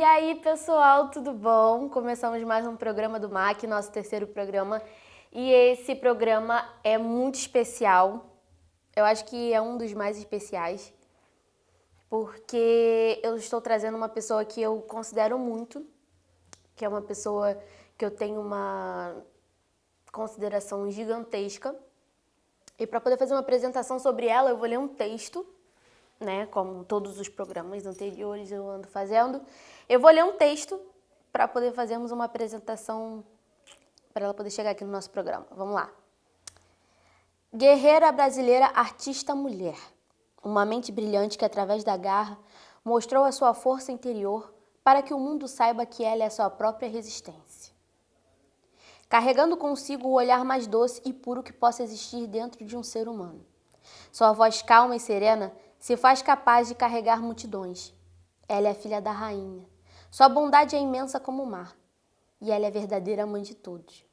aí, pessoal, tudo bom? Começamos mais um programa do MAC, nosso terceiro programa. E esse programa é muito especial. Eu acho que é um dos mais especiais, porque eu estou trazendo uma pessoa que eu considero muito, que é uma pessoa que eu tenho uma consideração gigantesca. E para poder fazer uma apresentação sobre ela, eu vou ler um texto, né? Como todos os programas anteriores eu ando fazendo. Eu vou ler um texto para poder fazermos uma apresentação para ela poder chegar aqui no nosso programa. Vamos lá. Guerreira brasileira, artista mulher. Uma mente brilhante que, através da garra, mostrou a sua força interior para que o mundo saiba que ela é a sua própria resistência. Carregando consigo o olhar mais doce e puro que possa existir dentro de um ser humano. Sua voz calma e serena se faz capaz de carregar multidões. Ela é a filha da rainha. Sua bondade é imensa como o mar. E ela é a verdadeira mãe de todos.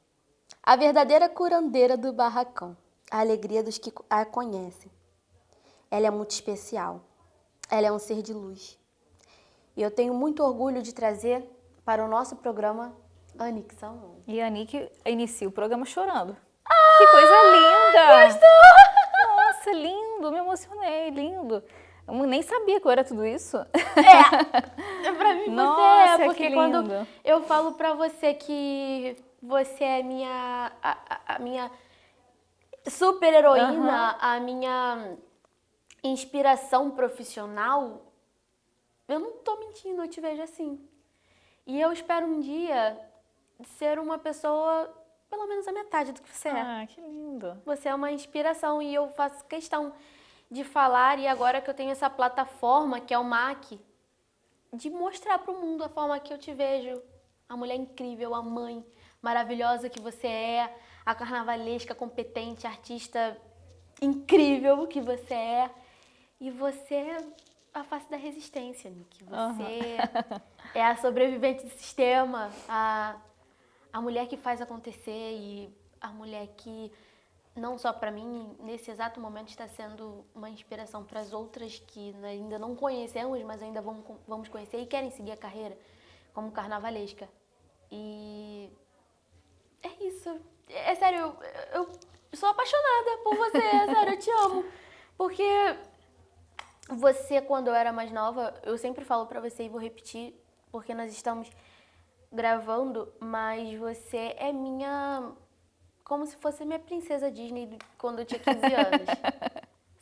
A verdadeira curandeira do barracão. A alegria dos que a conhecem. Ela é muito especial. Ela é um ser de luz. E eu tenho muito orgulho de trazer para o nosso programa a Anick Salmão. E a Anick inicia o programa chorando. Que coisa linda! Gostou? Nossa, lindo, me emocionei, lindo. Eu nem sabia que eu era tudo isso. Pra mim Nossa, você é, porque que quando lindo. eu falo pra você que você é a minha super heroína, a minha inspiração profissional, eu não tô mentindo, eu te vejo assim. E eu espero um dia ser uma pessoa, pelo menos a metade do que você é. Ah, que lindo. Você é uma inspiração e eu faço questão de falar, e agora que eu tenho essa plataforma, que é o MAC, de mostrar para o mundo a forma que eu te vejo. A mulher incrível, a mãe maravilhosa que você é, a carnavalesca, competente, artista incrível que você é. E você é a face da resistência, Nick. Você é a sobrevivente do sistema, a mulher que faz acontecer e a mulher que, não só para mim, nesse exato momento está sendo uma inspiração para as outras que ainda não conhecemos, mas ainda vamos conhecer e querem seguir a carreira como carnavalesca. E é isso. É sério, eu sou apaixonada por você, é sério, eu te amo. Porque você, quando eu era mais nova, eu sempre falo pra você e vou repetir, porque nós estamos gravando, mas você é como se fosse minha princesa Disney quando eu tinha 15 anos,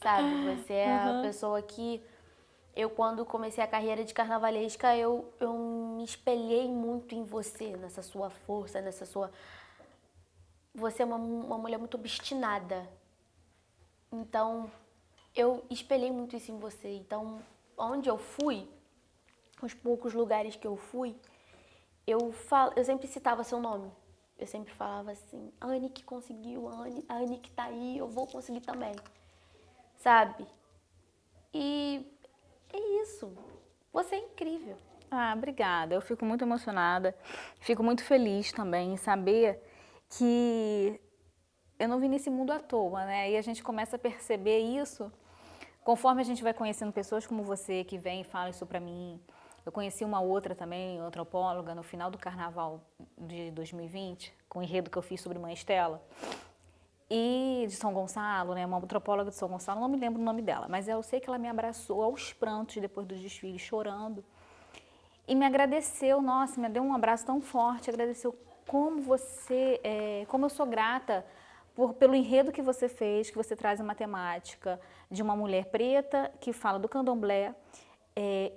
sabe? Você é a pessoa que quando comecei a carreira de carnavalesca, eu me espelhei muito em você, nessa sua força, nessa sua... Você é uma mulher muito obstinada. Então, eu espelhei muito isso em você. Então, onde eu fui, os poucos lugares que eu fui, eu sempre citava seu nome. Eu sempre falava assim, a Anick conseguiu, a Anick tá aí, eu vou conseguir também. Sabe? E é isso. Você é incrível. Ah, obrigada. Eu fico muito emocionada. Fico muito feliz também em saber que eu não vim nesse mundo à toa, né? E a gente começa a perceber isso conforme a gente vai conhecendo pessoas como você que vem e fala isso pra mim. Eu conheci uma outra também, antropóloga, no final do carnaval de 2020, com o enredo que eu fiz sobre Mãe Estela. E de São Gonçalo, né? Uma antropóloga de São Gonçalo, não me lembro o nome dela, mas eu sei que ela me abraçou aos prantos depois do desfile, chorando. E me agradeceu, nossa, me deu um abraço tão forte, agradeceu como eu sou grata pelo enredo que você fez, que você traz a matemática de uma mulher preta que fala do candomblé,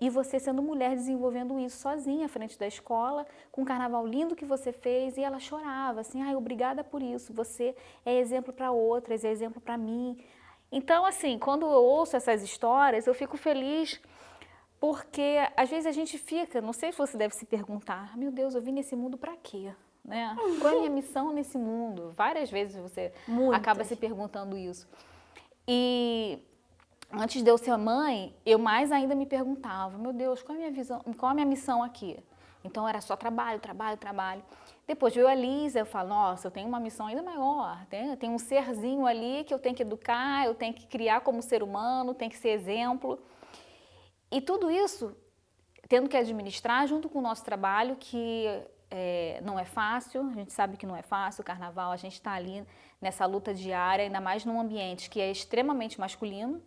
e você sendo mulher desenvolvendo isso sozinha à frente da escola, com um carnaval lindo que você fez, e ela chorava, assim, ai, obrigada por isso, você é exemplo para outras, é exemplo para mim. Então, assim, quando eu ouço essas histórias, eu fico feliz, porque às vezes a gente fica, não sei se você deve se perguntar, meu Deus, eu vim nesse mundo para quê? Né? Qual é a minha missão nesse mundo? Várias vezes você acaba se perguntando isso. E antes de eu ser mãe, eu mais ainda me perguntava, meu Deus, qual é a minha visão, qual é a minha missão aqui? Então era só trabalho, trabalho, trabalho. Depois veio a Lisa, eu falo, nossa, eu tenho uma missão ainda maior, tem um serzinho ali que eu tenho que educar, eu tenho que criar como ser humano, tenho que ser exemplo. E tudo isso tendo que administrar junto com o nosso trabalho, que não é fácil, a gente sabe que não é fácil, o carnaval, a gente está ali nessa luta diária, ainda mais num ambiente que é extremamente masculino,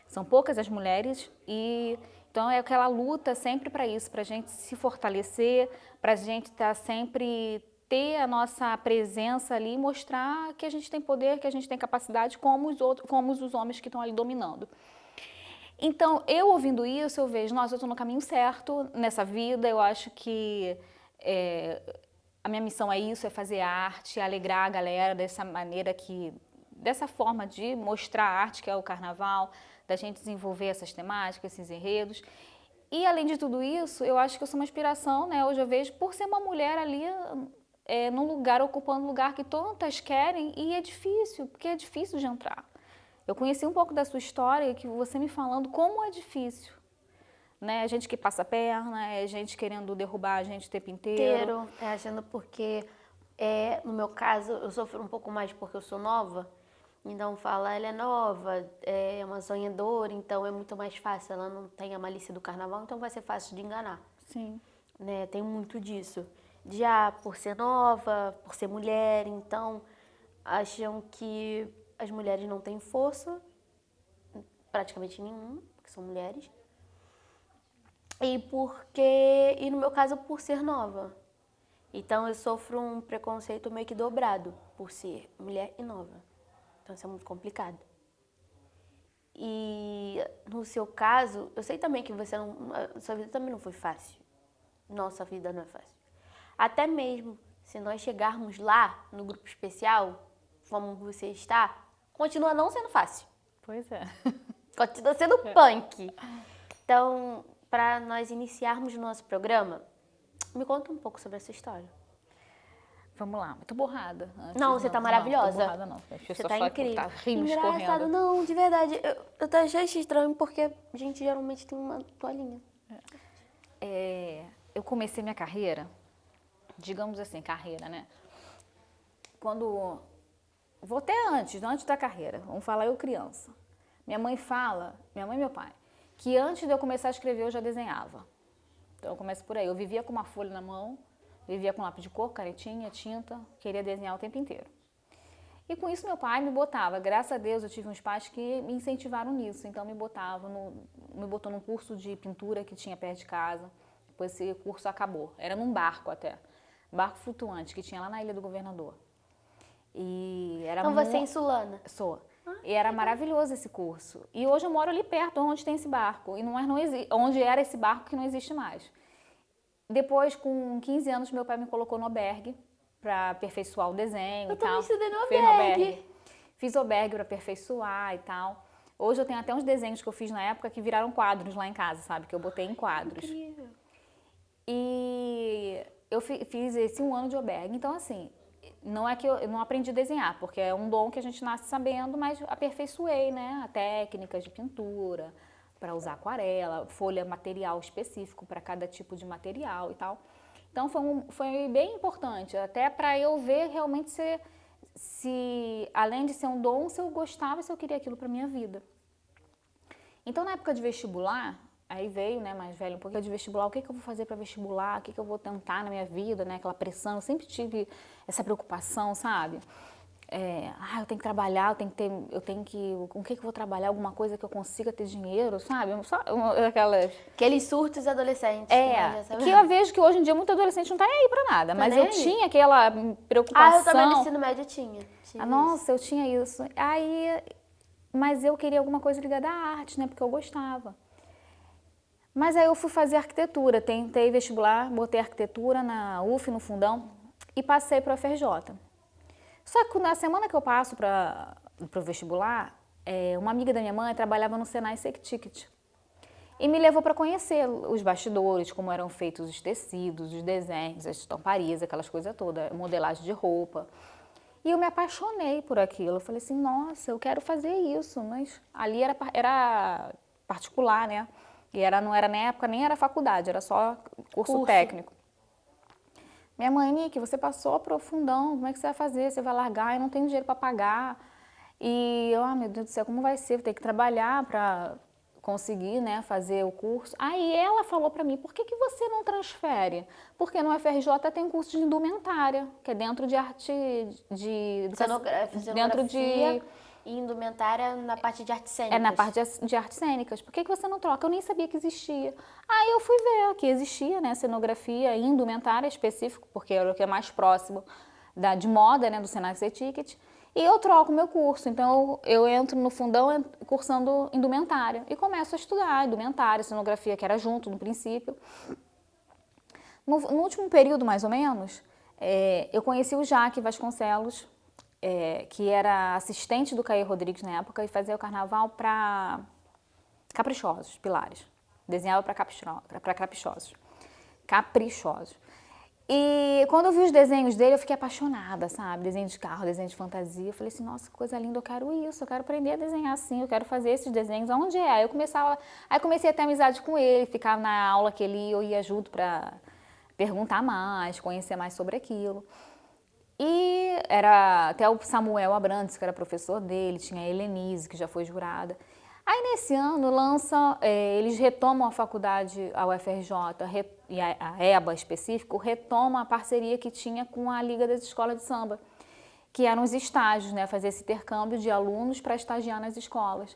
são poucas as mulheres, e então é aquela luta sempre para isso, para a gente se fortalecer, para a gente estar sempre ter a nossa presença ali, mostrar que a gente tem poder, que a gente tem capacidade, como os homens que estão ali dominando. Então, eu ouvindo isso, eu vejo, nossa, eu estou no caminho certo nessa vida, eu acho que a minha missão é isso, é fazer arte, alegrar a galera dessa maneira dessa forma de mostrar a arte que é o carnaval, da gente desenvolver essas temáticas, esses enredos. E além de tudo isso, eu acho que eu sou uma inspiração, né? Hoje eu vejo por ser uma mulher ali num lugar, ocupando um lugar que tantas querem, e é difícil, porque é difícil de entrar. Eu conheci um pouco da sua história, que você me falando como é difícil. Né? Gente que passa a perna, gente querendo derrubar a gente o tempo inteiro. Achando porque, no meu caso, eu sofro um pouco mais porque eu sou nova. Então fala, ela é nova, é uma sonhadora, então é muito mais fácil. Ela não tem a malícia do carnaval, então vai ser fácil de enganar. Sim. Né? Tem muito disso. Já por ser nova, por ser mulher, então acham que as mulheres não têm força, praticamente nenhuma, porque são mulheres. E no meu caso, por ser nova. Então eu sofro um preconceito meio que dobrado por ser mulher e nova. Então isso é muito complicado. E no seu caso, eu sei também que sua vida também não foi fácil. Nossa vida não é fácil. Até mesmo se nós chegarmos lá no grupo especial, como você está, continua não sendo fácil. Pois é. Continua sendo punk. Então, para nós iniciarmos o nosso programa, me conta um pouco sobre essa história. Vamos lá, eu tô borrada. Não, você tá maravilhosa. Não, tô borrada não. Você tá incrível. Tá rindo, Engraçado, escorrendo. não, de verdade. Eu até achei estranho porque a gente geralmente tem uma toalhinha. Eu comecei minha carreira, digamos assim, carreira, né? Vou até antes da carreira, vamos falar eu criança. Minha mãe e meu pai, que antes de eu começar a escrever eu já desenhava. Então eu começo por aí, eu vivia com uma folha na mão, vivia com lápis de cor, canetinha, tinta, queria desenhar o tempo inteiro. E com isso meu pai me botava, graças a Deus eu tive uns pais que me incentivaram nisso, então me botou num curso de pintura que tinha perto de casa, depois esse curso acabou, era num barco até, barco flutuante que tinha lá na Ilha do Governador. E era Então você é insulana? Sou. E era maravilhoso esse curso. E hoje eu moro ali perto, onde tem esse barco, e onde era esse barco que não existe mais. Depois, com 15 anos, meu pai me colocou no albergue para aperfeiçoar o desenho e tal. Eu também estudei no albergue. Fiz albergue para aperfeiçoar e tal. Hoje eu tenho até uns desenhos que eu fiz na época que viraram quadros lá em casa, sabe? Que eu botei em quadros. Incrível. E eu fiz esse 1 ano de albergue. Então, assim, não é que eu não aprendi a desenhar, porque é um dom que a gente nasce sabendo, mas aperfeiçoei, né? A técnicas de pintura, para usar aquarela, folha material específico para cada tipo de material e tal. Então foi bem importante, até para eu ver realmente se além de ser um dom, se eu gostava, se eu queria aquilo para minha vida. Então na época de vestibular, aí veio, né, mais velho um pouquinho de vestibular, o que eu vou fazer para vestibular, o que eu vou tentar na minha vida, né, aquela pressão, eu sempre tive essa preocupação, sabe? Eu tenho que trabalhar, com o que eu vou trabalhar, alguma coisa que eu consiga ter dinheiro, sabe? Aqueles surtos adolescentes. Que eu vejo que hoje em dia muito adolescente não tá nem aí pra nada, mas eu tinha aquela preocupação. Eu também no ensino médio tinha. Nossa, eu tinha isso. Mas eu queria alguma coisa ligada à arte, né, porque eu gostava. Mas aí eu fui fazer arquitetura, tentei vestibular, botei arquitetura na UF, no Fundão, e passei para o FRJ. Só que na semana que eu passo para o vestibular, uma amiga da minha mãe trabalhava no Senai SecTicket e me levou para conhecer os bastidores, como eram feitos os tecidos, os desenhos, as estamparias, aquelas coisas todas, modelagem de roupa. E eu me apaixonei por aquilo. Eu falei assim, nossa, eu quero fazer isso. Mas ali era particular, né? E não era na época, nem era faculdade, era só curso técnico. Minha mãe, Nick, você passou pro Fundão, como é que você vai fazer? Você vai largar? Eu não tenho dinheiro para pagar. E eu, meu Deus do céu, como vai ser? Vou ter que trabalhar para consegui, né, fazer o curso. Aí ela falou para mim, por que que você não transfere? Porque no FRJ tem curso de indumentária, que é dentro de arte, dentro de... E indumentária na parte de artes cênicas. É na parte de artes cênicas. Por que que você não troca? Eu nem sabia que existia. Aí eu fui ver que existia, né, cenografia e indumentária específico, porque era o que é mais próximo de moda, né, do Senac C-Ticket. E eu troco meu curso, então eu entro no fundão cursando indumentária e começo a estudar indumentária, cenografia, que era junto no princípio. No último período, mais ou menos, eu conheci o Jaque Vasconcelos, que era assistente do Caê Rodrigues na época e fazia o carnaval para caprichosos, Pilares. Desenhava para caprichosos. E quando eu vi os desenhos dele, eu fiquei apaixonada, sabe? Desenho de carro, desenho de fantasia. Eu falei assim, nossa, que coisa linda, eu quero isso, eu quero aprender a desenhar assim, eu quero fazer esses desenhos. Aonde é? Aí comecei a ter amizade com ele, ficava na aula que ele ia, eu ia junto para perguntar mais, conhecer mais sobre aquilo. E era até o Samuel Abrantes, que era professor dele, tinha a Helenise, que já foi jurada. Aí nesse ano eles retomam a faculdade, a UFRJ e a EBA específico, retoma a parceria que tinha com a Liga das Escolas de Samba, que eram os estágios, né, fazer esse intercâmbio de alunos para estagiar nas escolas.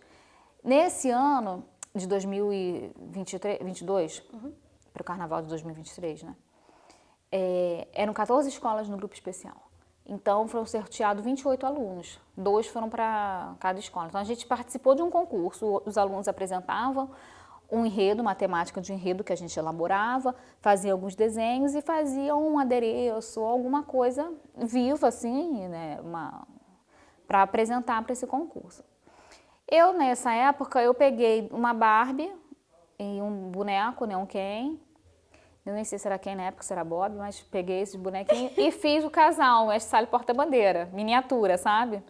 Nesse ano de 2022, para o carnaval de 2023, né, eram 14 escolas no grupo especial. Então, foram sorteados 28 alunos, 2 foram para cada escola. Então, a gente participou de um concurso, os alunos apresentavam um enredo, uma temática de enredo que a gente elaborava, fazia alguns desenhos e fazia um adereço, alguma coisa viva, assim, né, para apresentar para esse concurso. Nessa época, eu peguei uma Barbie e um boneco, né, um Ken. Eu nem sei se era quem na época, se era Bob, mas peguei esse bonequinho e fiz o casal, Mestre Sala e Porta-Bandeira, miniatura, sabe?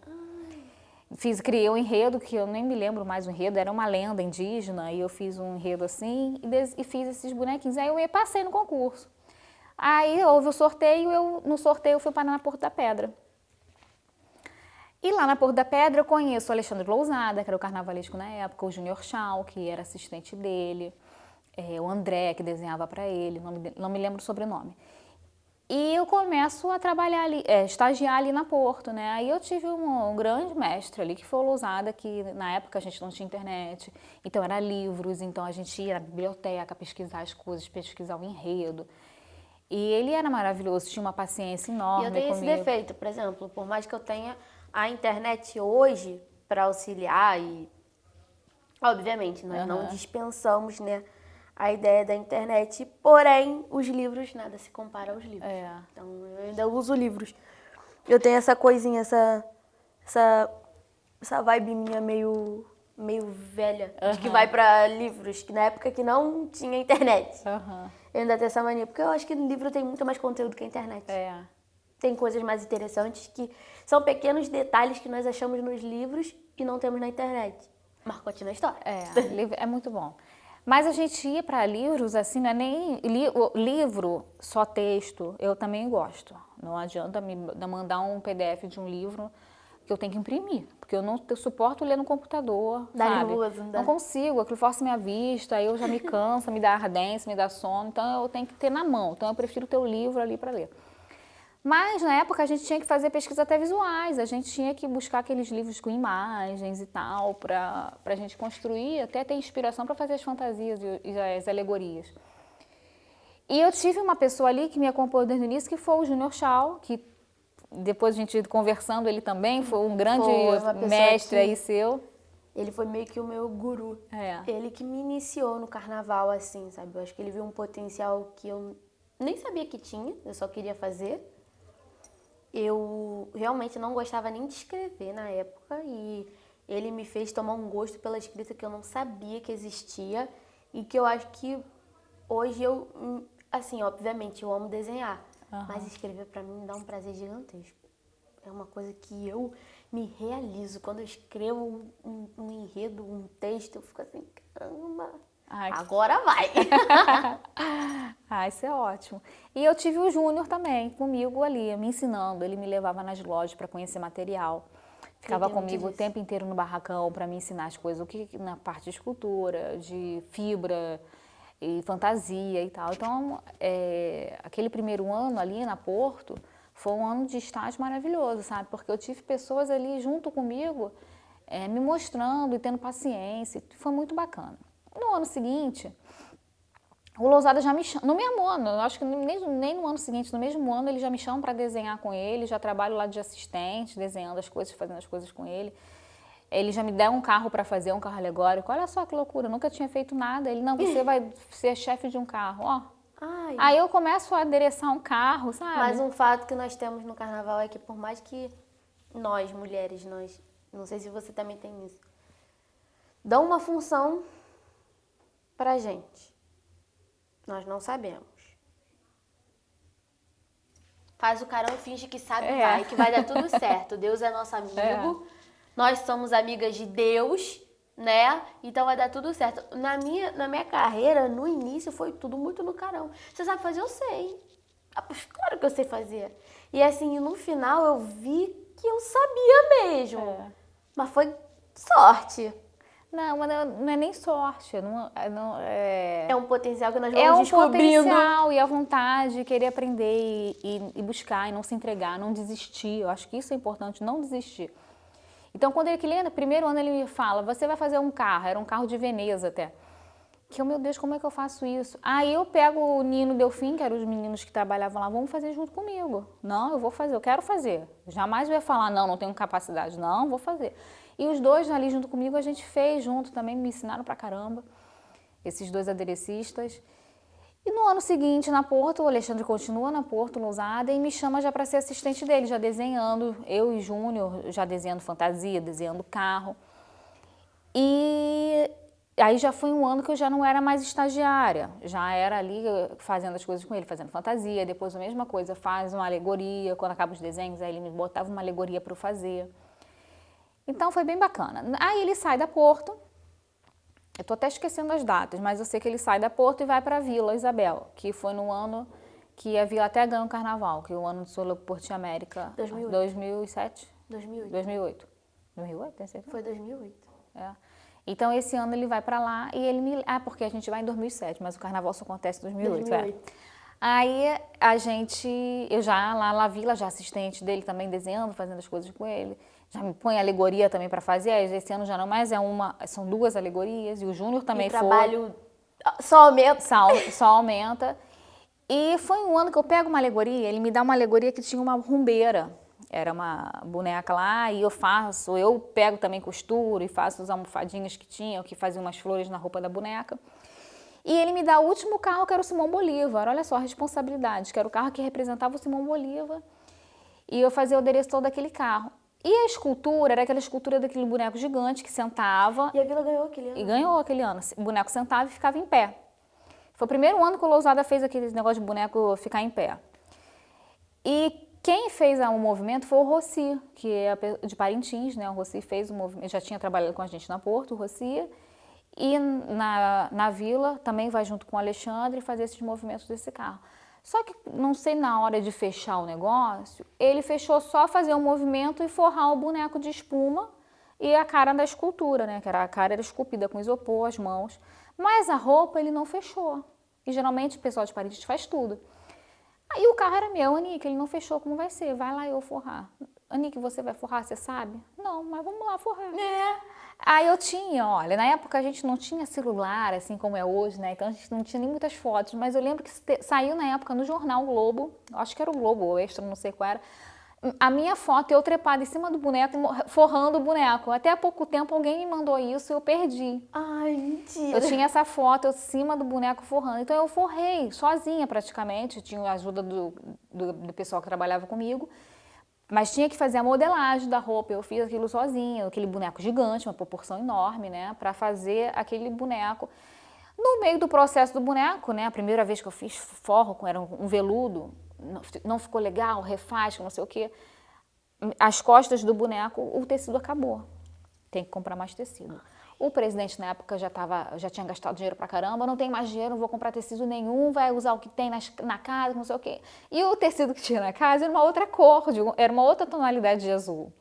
Criei um enredo, que eu nem me lembro mais o enredo, era uma lenda indígena, e eu fiz um enredo assim e fiz esses bonequinhos. Aí eu passei no concurso. Aí houve o sorteio, no sorteio eu fui parar na Porto da Pedra. E lá na Porto da Pedra eu conheço o Alexandre Lousada, que era o carnavalesco na época, o Júnior Chau, que era assistente dele, o André, que desenhava para ele, não me lembro o sobrenome. E eu começo a trabalhar ali, estagiar ali na Porto, né? Aí eu tive um grande mestre ali, que foi o Lousada, que na época a gente não tinha internet, então era livros, então a gente ia na biblioteca pesquisar as coisas, pesquisar o enredo. E ele era maravilhoso, tinha uma paciência enorme comigo. E eu tenho esse defeito, por exemplo, por mais que eu tenha a internet hoje para auxiliar e, obviamente, nós não dispensamos, né, a ideia da internet, porém, os livros, nada se compara aos livros. Então, eu ainda uso livros. Eu tenho essa coisinha, essa vibe minha meio velha, de que vai para livros, que na época que não tinha internet. Eu ainda tenho essa mania, porque eu acho que no livro tem muito mais conteúdo que a internet. Tem coisas mais interessantes que são pequenos detalhes que nós achamos nos livros e não temos na internet. Mas continua a história. É muito bom. Mas a gente ia para livros, assim, não é nem livro, só texto, eu também gosto. Não adianta me mandar um PDF de um livro que eu tenho que imprimir, porque eu não suporto ler no computador, sabe? Não consigo, aquilo força minha vista, aí eu já me cansa, me dá ardência, me dá sono, então eu tenho que ter na mão, então eu prefiro ter o livro ali para ler. Mas na época a gente tinha que fazer pesquisa até visuais, a gente tinha que buscar aqueles livros com imagens e tal, para a gente construir, até ter inspiração para fazer as fantasias e as alegorias. E eu tive uma pessoa ali que me acompanhou desde o início, que foi o Júnior Chau, que depois a gente conversando, ele também foi um grande mestre aí seu. Ele foi meio que o meu guru. Ele que me iniciou no carnaval, assim, sabe? Eu acho que ele viu um potencial que eu nem sabia que tinha, eu só queria fazer. Eu realmente não gostava nem de escrever na época e ele me fez tomar um gosto pela escrita que eu não sabia que existia e que eu acho que hoje assim, obviamente, eu amo desenhar, mas escrever pra mim me dá um prazer gigantesco. É uma coisa que eu me realizo. Quando eu escrevo um enredo, um texto, eu fico assim, caramba, agora vai! Isso é ótimo. E eu tive o Júnior também comigo ali, me ensinando. Ele me levava nas lojas para conhecer material. Ficava Tem muito comigo o disso. tempo inteiro no barracão para me ensinar as coisas, o que na parte de escultura, de fibra e fantasia e tal. Então, aquele primeiro ano ali na Porto foi um ano de estágio maravilhoso, sabe? Porque eu tive pessoas ali junto comigo, me mostrando e tendo paciência. Foi muito bacana. No ano seguinte, o Lousada já me chama, no mesmo ano, eu acho que nem no ano seguinte, no mesmo ano ele já me chama para desenhar com ele, já trabalho lá de assistente, desenhando as coisas, fazendo as coisas com ele. Ele já me deu um carro para fazer, um carro alegórico. Olha só que loucura, eu nunca tinha feito nada. Ele, não, você vai ser chefe de um carro, ó. Ai. Aí eu começo a adereçar um carro, sabe? Mas um fato que nós temos no carnaval é que por mais que nós, mulheres, não sei se você também tem isso, dão uma função pra gente. Nós não sabemos. Faz o carão e finge que sabe, vai, que vai dar tudo certo. Deus é nosso amigo, nós somos amigas de Deus, né? Então vai dar tudo certo. Na minha carreira, no início, foi tudo muito no carão. Você sabe fazer? Eu sei. Claro que eu sei fazer. E assim, no final eu vi que eu sabia mesmo. Mas foi sorte. Não, mas não é nem sorte. É um potencial que nós É vamos um descobrindo. potencial e a vontade de querer aprender e buscar e não se entregar, não desistir. Eu acho que isso é importante, não desistir. Então, quando ele, no primeiro ano, ele me fala, você vai fazer um carro, era um carro de Veneza até. Que eu, meu Deus, como é que eu faço isso? Aí eu pego o Nino e o Delfim, que eram os meninos que trabalhavam lá, vamos fazer junto comigo. Não, eu vou fazer, eu quero fazer. Jamais eu ia falar, não tenho capacidade. Não, vou fazer. E os dois ali junto comigo, a gente fez junto também, me ensinaram pra caramba, esses dois aderecistas. E no ano seguinte, na Porto, o Alexandre continua na Porto, Lousada, e me chama já para ser assistente dele, já desenhando, eu e Júnior, já desenhando fantasia, desenhando carro. E aí já foi um ano que eu já não era mais estagiária, já era ali fazendo as coisas com ele, fazendo fantasia, depois a mesma coisa, faz uma alegoria, quando acaba os desenhos, aí ele me botava uma alegoria para eu fazer. Então foi bem bacana. Aí ele sai da Porto, eu tô até esquecendo as datas, mas eu sei que ele sai da Porto e vai para a Vila Isabel, que foi no ano que a Vila até ganhou o carnaval, que é o ano do Solo Porto América. 2008. 2007? 2008. 2008. 2008, tem certeza? Foi 2008. É. Então esse ano ele vai para lá e ele me... Ah, porque a gente vai em 2007, mas o carnaval só acontece em 2008. 2008. Aí eu já lá na Vila, já assistente dele também, desenhando, fazendo as coisas com ele. Já me põe alegoria também para fazer, aí esse ano já não mais são duas alegorias, e o Júnior também foi. O trabalho só aumenta. Só aumenta. E foi um ano que eu pego uma alegoria, ele me dá uma alegoria que tinha uma rumbeira. Era uma boneca lá e eu pego também costura e faço as almofadinhas que tinha, que fazia umas flores na roupa da boneca. E ele me dá o último carro, que era o Simão Bolívar. Olha só a responsabilidade, que era o carro que representava o Simão Bolívar. E eu fazia o adereço todo daquele carro. E a escultura era aquela escultura daquele boneco gigante que sentava. E a Vila ganhou aquele ano. E ganhou aquele ano. O boneco sentava e ficava em pé. Foi o primeiro ano que o Lousada fez aquele negócio de boneco ficar em pé. E quem fez o movimento foi o Rossi, que é de Parintins, né? O Rossi fez o movimento, já tinha trabalhado com a gente na Porto, o Rossi. E na Vila também vai junto com o Alexandre fazer esses movimentos desse carro. Só que, não sei, na hora de fechar o negócio, ele fechou só fazer um movimento e forrar o boneco de espuma e a cara da escultura, né? Que a cara era esculpida com isopor, as mãos. Mas a roupa ele não fechou. E geralmente o pessoal de Parintins faz tudo. Aí o carro era meu, Anique, ele não fechou, como vai ser? Vai lá eu forrar. Anique, você vai forrar, você sabe? Não, mas vamos lá forrar. Aí eu tinha, olha, na época a gente não tinha celular, assim como é hoje, né? Então a gente não tinha nem muitas fotos, mas eu lembro que saiu na época no jornal Globo, acho que era o Globo, ou Extra, não sei qual era, a minha foto, eu trepada em cima do boneco, forrando o boneco. Até há pouco tempo alguém me mandou isso e eu perdi. Ai, mentira. Eu tinha essa foto em cima do boneco forrando. Então eu forrei sozinha praticamente, tinha a ajuda do pessoal que trabalhava comigo. Mas tinha que fazer a modelagem da roupa, eu fiz aquilo sozinha, aquele boneco gigante, uma proporção enorme, né, para fazer aquele boneco. No meio do processo do boneco, né, a primeira vez que eu fiz forro, era um veludo, não ficou legal, refaz, não sei o quê. As costas do boneco, o tecido acabou. Tem que comprar mais tecido. O presidente na época já tinha gastado dinheiro pra caramba, não tem mais dinheiro, não vou comprar tecido nenhum, vai usar o que tem na casa, não sei o quê. E o tecido que tinha na casa era uma outra cor, era uma outra tonalidade de azul.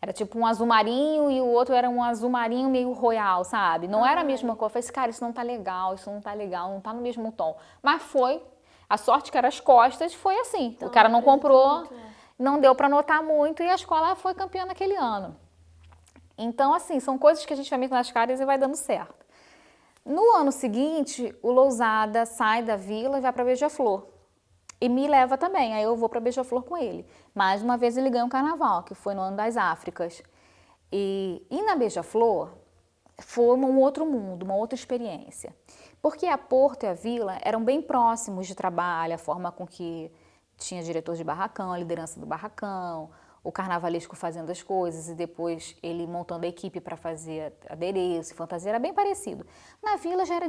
Era tipo um azul marinho e o outro era um azul marinho meio royal, sabe? Não era a mesma cor. Eu falei assim, cara, isso não tá legal, isso não tá legal, não tá no mesmo tom. Mas foi, a sorte que era as costas, foi assim. Então, o cara não comprou, muito, não deu pra notar muito e a escola foi campeã naquele ano. Então, assim, são coisas que a gente vai metendo nas caras e vai dando certo. No ano seguinte, o Lousada sai da vila e vai pra Beija-Flor. E me leva também, aí eu vou para Beija-Flor com ele. Mais uma vez ele ganha um carnaval, que foi no Ano das Áfricas. E na Beija-Flor foi um outro mundo, uma outra experiência. Porque a Porto e a Vila eram bem próximos de trabalho, a forma com que tinha diretor de barracão, a liderança do barracão, o carnavalesco fazendo as coisas e depois ele montando a equipe para fazer adereço, fantasia, era bem parecido. Na Vila já era,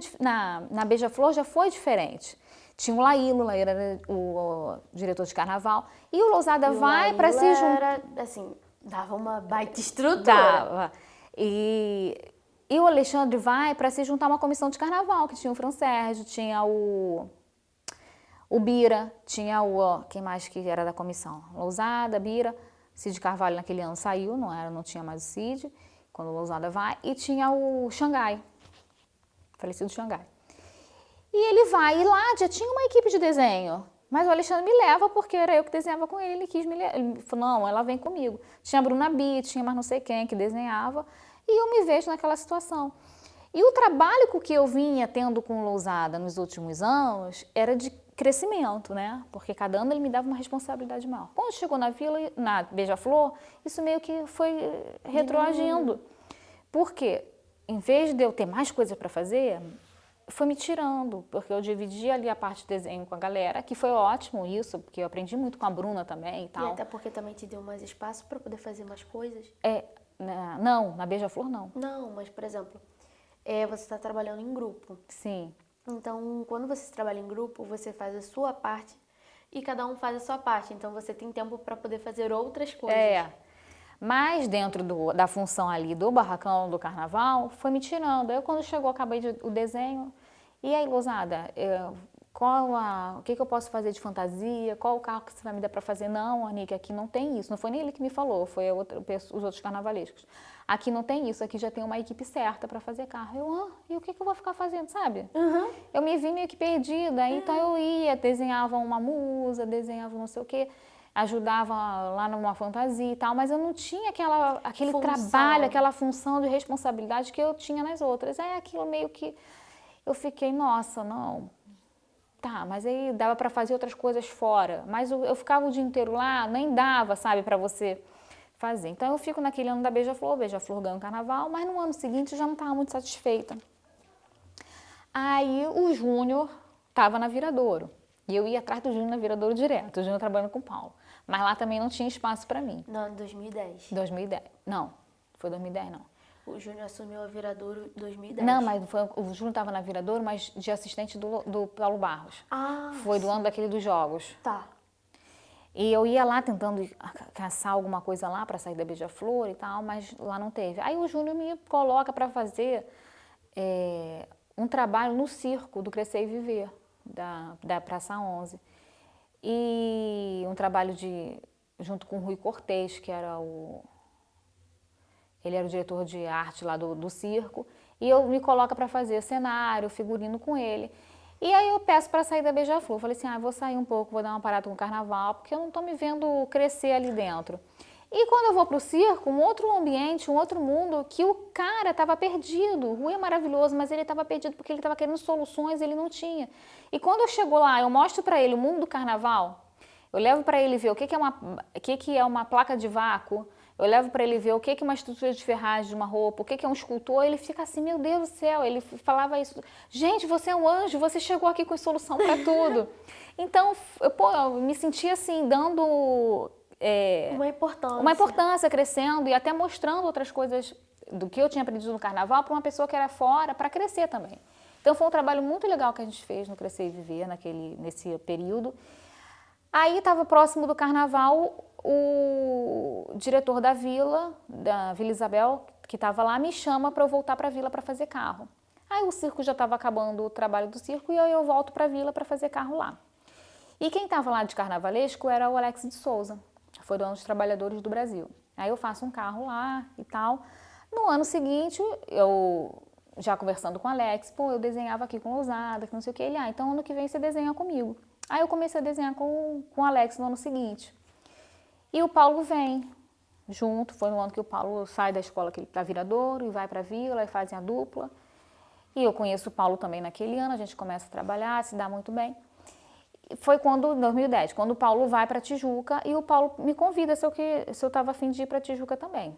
na Beija-Flor já foi diferente. Tinha o Laílo era o diretor de carnaval, e o Lousada vai para se juntar. Assim, dava uma baita estrutura. Dava. E o Alexandre vai para se juntar a uma comissão de carnaval, que tinha o Fran Sérgio, tinha o Bira, tinha quem mais que era da comissão? Lousada, Bira, Cid Carvalho naquele ano saiu, não tinha mais o Cid, quando o Lousada vai, e tinha o Xangai, falecido Xangai. E ele vai, e lá já tinha uma equipe de desenho, mas o Alexandre me leva porque era eu que desenhava com ele, ele quis me levar, ele falou, não, ela vem comigo. Tinha a Bruna Bi, tinha mais não sei quem que desenhava, e eu me vejo naquela situação. E o trabalho que eu vinha tendo com o Lousada nos últimos anos era de crescimento, né? Porque cada ano ele me dava uma responsabilidade maior. Quando chegou na Vila, na Beija-Flor, isso meio que foi retroagindo. Porque, em vez de eu ter mais coisa para fazer, foi me tirando, porque eu dividi ali a parte de desenho com a galera, que foi ótimo isso, porque eu aprendi muito com a Bruna também e tal. E até porque também te deu mais espaço para poder fazer mais coisas? Não, na Beija-Flor não. Não, mas, por exemplo, você está trabalhando em grupo. Sim. Então, quando você trabalha em grupo, você faz a sua parte e cada um faz a sua parte. Então, você tem tempo para poder fazer outras coisas. Mas dentro da função ali do barracão do carnaval, foi me tirando. Aí quando chegou, acabei o desenho. E aí, Lousada, o que eu posso fazer de fantasia? Qual o carro que você vai me dar para fazer? Não, Anica, aqui não tem isso. Não foi nem ele que me falou, foi os outros carnavalescos. Aqui não tem isso, aqui já tem uma equipe certa para fazer carro. E o que eu vou ficar fazendo, sabe? Uhum. Eu me vi meio que perdida. Então eu ia, desenhava uma musa, desenhava não sei o quê. Ajudava lá numa fantasia e tal, mas eu não tinha aquele trabalho, aquela função de responsabilidade que eu tinha nas outras. Aí aquilo meio que eu fiquei, nossa, não. Tá, mas aí dava para fazer outras coisas fora. Mas eu ficava o dia inteiro lá, nem dava, sabe, para você fazer. Então eu fico naquele ano da Beija-Flor ganha o carnaval, mas no ano seguinte eu já não estava muito satisfeita. Aí o Júnior estava na Viradouro. E eu ia atrás do Júnior na Viradouro direto, o Júnior trabalhando com o Paulo. Mas lá também não tinha espaço para mim. Não, em 2010. 2010. Não, foi 2010 não. O Júnior assumiu a Viradouro em 2010. Não, mas o Júnior estava na Viradouro, mas de assistente do Paulo Barros. Foi do ano daquele dos jogos. Tá. E eu ia lá tentando caçar alguma coisa lá para sair da Beija-Flor e tal, mas lá não teve. Aí o Júnior me coloca para fazer um trabalho no circo do Crescer e Viver, da Praça 11. E um trabalho junto com o Rui Cortez, que era ele era o diretor de arte lá do circo, e eu me coloco para fazer cenário, figurino com ele. E aí eu peço para sair da Beija-Flor. Falei assim, vou sair um pouco, vou dar uma parada com o carnaval, porque eu não estou me vendo crescer ali dentro. E quando eu vou para o circo, um outro ambiente, um outro mundo, que o cara estava perdido. O Rui é maravilhoso, mas ele estava perdido porque ele estava querendo soluções, ele não tinha. E quando eu chego lá, eu mostro para ele o mundo do carnaval, eu levo para ele ver o que é uma placa de vácuo, eu levo para ele ver o que é uma estrutura de ferragem de uma roupa, o que é um escultor, ele fica assim, meu Deus do céu, ele falava isso, gente, você é um anjo, você chegou aqui com solução para tudo. Então, eu me sentia assim, dando uma importância, crescendo e até mostrando outras coisas do que eu tinha aprendido no carnaval para uma pessoa que era fora, para crescer também. Então, foi um trabalho muito legal que a gente fez no Crescer e Viver, nesse período. Aí, estava próximo do carnaval, o diretor da Vila Isabel, que estava lá, me chama para eu voltar para a Vila para fazer carro. Aí o circo já estava acabando o trabalho do circo e aí eu volto para a Vila para fazer carro lá. E quem estava lá de carnavalesco era o Alex de Souza, foi dono dos Trabalhadores do Brasil. Aí eu faço um carro lá e tal. No ano seguinte, eu já conversando com o Alex, pô, eu desenhava aqui com ousada, que não sei o que. Ele, então ano que vem você desenha comigo. Aí eu comecei a desenhar com o Alex no ano seguinte. E o Paulo vem junto, foi no ano que o Paulo sai da escola que ele tá Viradouro e vai pra Vila e fazem a dupla. E eu conheço o Paulo também naquele ano, a gente começa a trabalhar, se dá muito bem. Foi quando, em 2010, quando o Paulo vai para Tijuca e o Paulo me convida se eu estava a fim de ir para Tijuca também.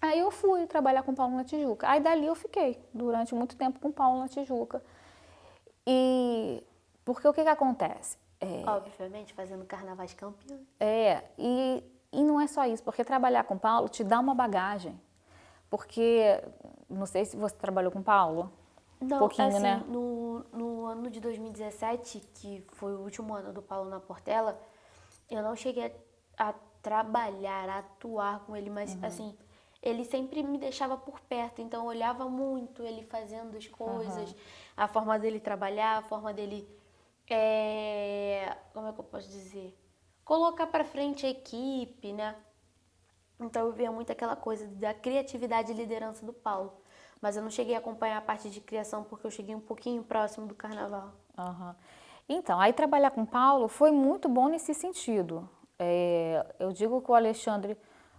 Aí eu fui trabalhar com o Paulo na Tijuca. Aí dali eu fiquei durante muito tempo com o Paulo na Tijuca. E porque o que acontece? Obviamente, fazendo carnavais campeões. E não é só isso, porque trabalhar com o Paulo te dá uma bagagem. Porque, não sei se você trabalhou com o Paulo. Não, pouquinho, assim, né? no ano de 2017, que foi o último ano do Paulo na Portela, eu não cheguei a trabalhar, a atuar com ele, mas assim, ele sempre me deixava por perto, então eu olhava muito ele fazendo as coisas, a forma dele trabalhar, a forma dele, como é que eu posso dizer? Colocar pra frente a equipe, né? Então eu via muito aquela coisa da criatividade e liderança do Paulo. Mas eu não cheguei a acompanhar a parte de criação porque eu cheguei um pouquinho próximo do carnaval. Então, aí trabalhar com o Paulo foi muito bom nesse sentido. Eu digo que o Alexandre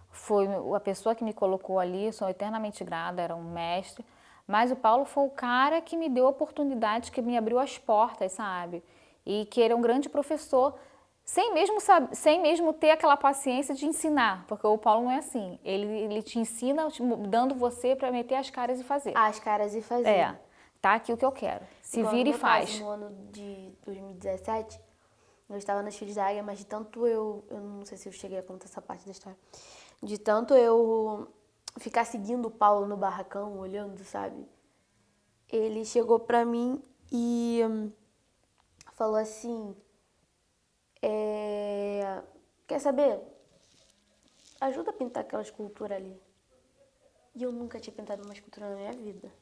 foi a pessoa que me colocou ali, sou eternamente grata, era um mestre. Mas o Paulo foi o cara que me deu a oportunidade, que me abriu as portas, sabe? E que ele é um grande professor, sem mesmo ter aquela paciência de ensinar, porque o Paulo não é assim. Ele te ensina dando você para meter as caras e fazer. As caras e fazer. Tá aqui o que eu quero. Se Igual vira no e meu faz. caso, no ano de 2017, eu estava nas Filhos da Águia, mas de tanto eu não sei se eu cheguei a contar essa parte da história, de tanto eu ficar seguindo o Paulo no barracão, olhando, sabe? Ele chegou pra mim e falou assim, quer saber? Ajuda a pintar aquela escultura ali. E eu nunca tinha pintado uma escultura na minha vida.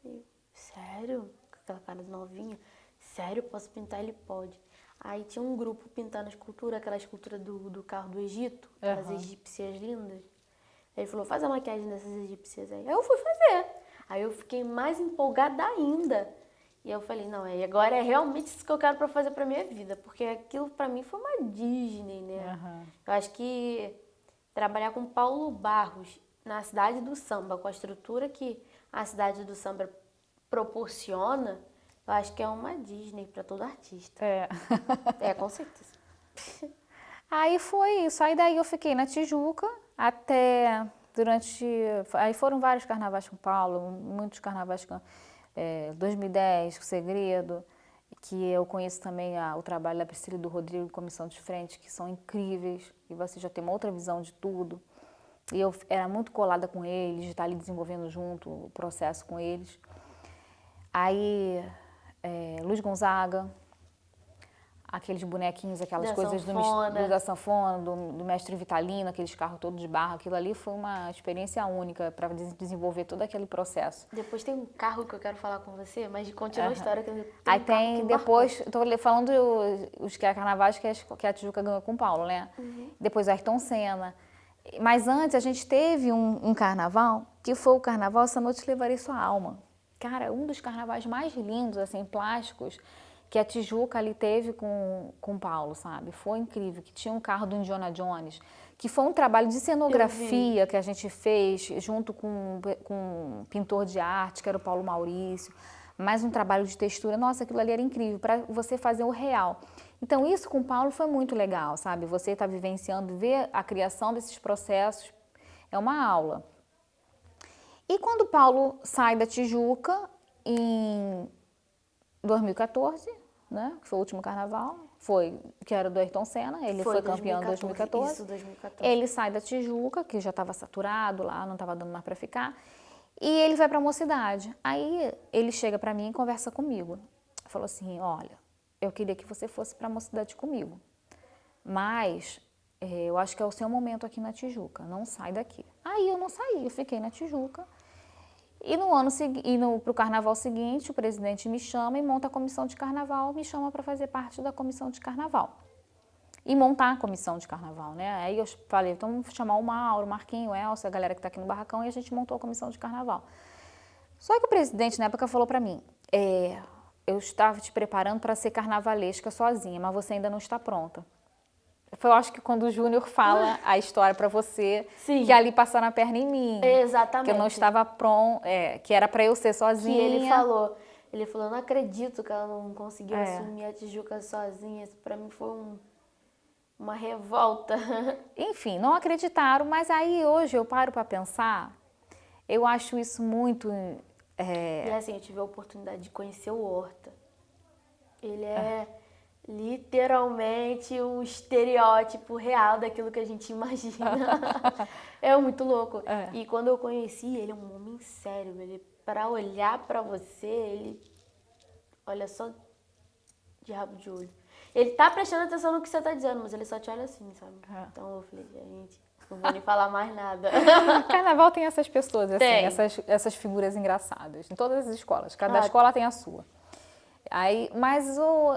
Eu, sério? Com aquela cara de novinha? Sério, posso pintar? Ele pode. Aí tinha um grupo pintando a escultura, aquela escultura do carro do Egito, aquelas egípcias lindas. Aí ele falou, faz a maquiagem dessas egípcias aí. Aí eu fui fazer. Aí eu fiquei mais empolgada ainda. E eu falei, não, agora é realmente isso que eu quero pra fazer pra minha vida. Porque aquilo pra mim foi uma Disney, né? Eu acho que trabalhar com Paulo Barros na cidade do samba, com a estrutura que a cidade do samba proporciona, eu acho que é uma Disney para todo artista. Com certeza. Aí foi isso. Aí daí eu fiquei na Tijuca até aí foram vários carnavais com o Paulo, muitos carnavais com 2010, com Segredo, que eu conheço também o trabalho da Priscila e do Rodrigo, Comissão de Frente, que são incríveis, e você já tem uma outra visão de tudo. E eu era muito colada com eles, de estar ali desenvolvendo junto o processo com eles. Aí, Luiz Gonzaga, aqueles bonequinhos, aquelas coisas da sanfona, do mestre Vitalino, aqueles carros todos de barro, aquilo ali foi uma experiência única para desenvolver todo aquele processo. Depois tem um carro que eu quero falar com você, mas continua a história que eu tenho. Aí tem depois, estou falando os que é carnavais que a Tijuca ganhou com o Paulo, né? Depois o Ayrton Senna. Mas antes a gente teve um carnaval, que foi o carnaval Essa Noite Levarei Sua Alma. Cara, um dos carnavais mais lindos, assim, plásticos, que a Tijuca ali teve com o Paulo, sabe? Foi incrível, que tinha um carro do Indiana Jones, que foi um trabalho de cenografia que a gente fez junto com um pintor de arte, que era o Paulo Maurício, mais um trabalho de textura. Nossa, aquilo ali era incrível, para você fazer o real. Então isso com o Paulo foi muito legal, sabe? Você está vivenciando, ver a criação desses processos, é uma aula. E quando o Paulo sai da Tijuca, em 2014, né, que foi o último carnaval, que era do Ayrton Senna, ele foi campeão em 2014. Isso, 2014. Ele sai da Tijuca, que já estava saturado lá, não estava dando mais para ficar, e ele vai para a Mocidade. Aí ele chega para mim e conversa comigo. Falou assim, olha, eu queria que você fosse para a Mocidade comigo, mas eu acho que é o seu momento aqui na Tijuca, não sai daqui. Aí eu não saí, eu fiquei na Tijuca. E pro carnaval seguinte, o presidente me chama e monta a comissão de carnaval, me chama para fazer parte da comissão de carnaval. e montar a comissão de carnaval, né? Aí eu falei, então vamos chamar o Mauro, o Marquinho, o Elcio, a galera que está aqui no barracão, e a gente montou a comissão de carnaval. Só que o presidente na época falou para mim, eu estava te preparando para ser carnavalesca sozinha, mas você ainda não está pronta. Eu acho que quando o Júnior fala a história para você, Sim. que ali passaram a perna em mim. Exatamente. Que eu não estava pronta, que era para eu ser sozinha. Que ele falou, não acredito que ela não conseguiu assumir a Tijuca sozinha. Isso pra mim foi uma revolta. Enfim, não acreditaram, mas aí hoje eu paro para pensar, eu acho isso muito... E assim, eu tive a oportunidade de conhecer o Horta. Ele é literalmente um estereótipo real daquilo que a gente imagina. É muito louco. E quando eu conheci, ele é um homem sério. Ele, pra olhar pra você, ele olha só de rabo de olho. Ele tá prestando atenção no que você tá dizendo, mas ele só te olha assim, sabe? Então eu falei, gente, não vou nem falar mais nada. Carnaval tem essas pessoas, assim, Tem. essas figuras engraçadas. Em todas as escolas. Cada escola tem a sua. Aí,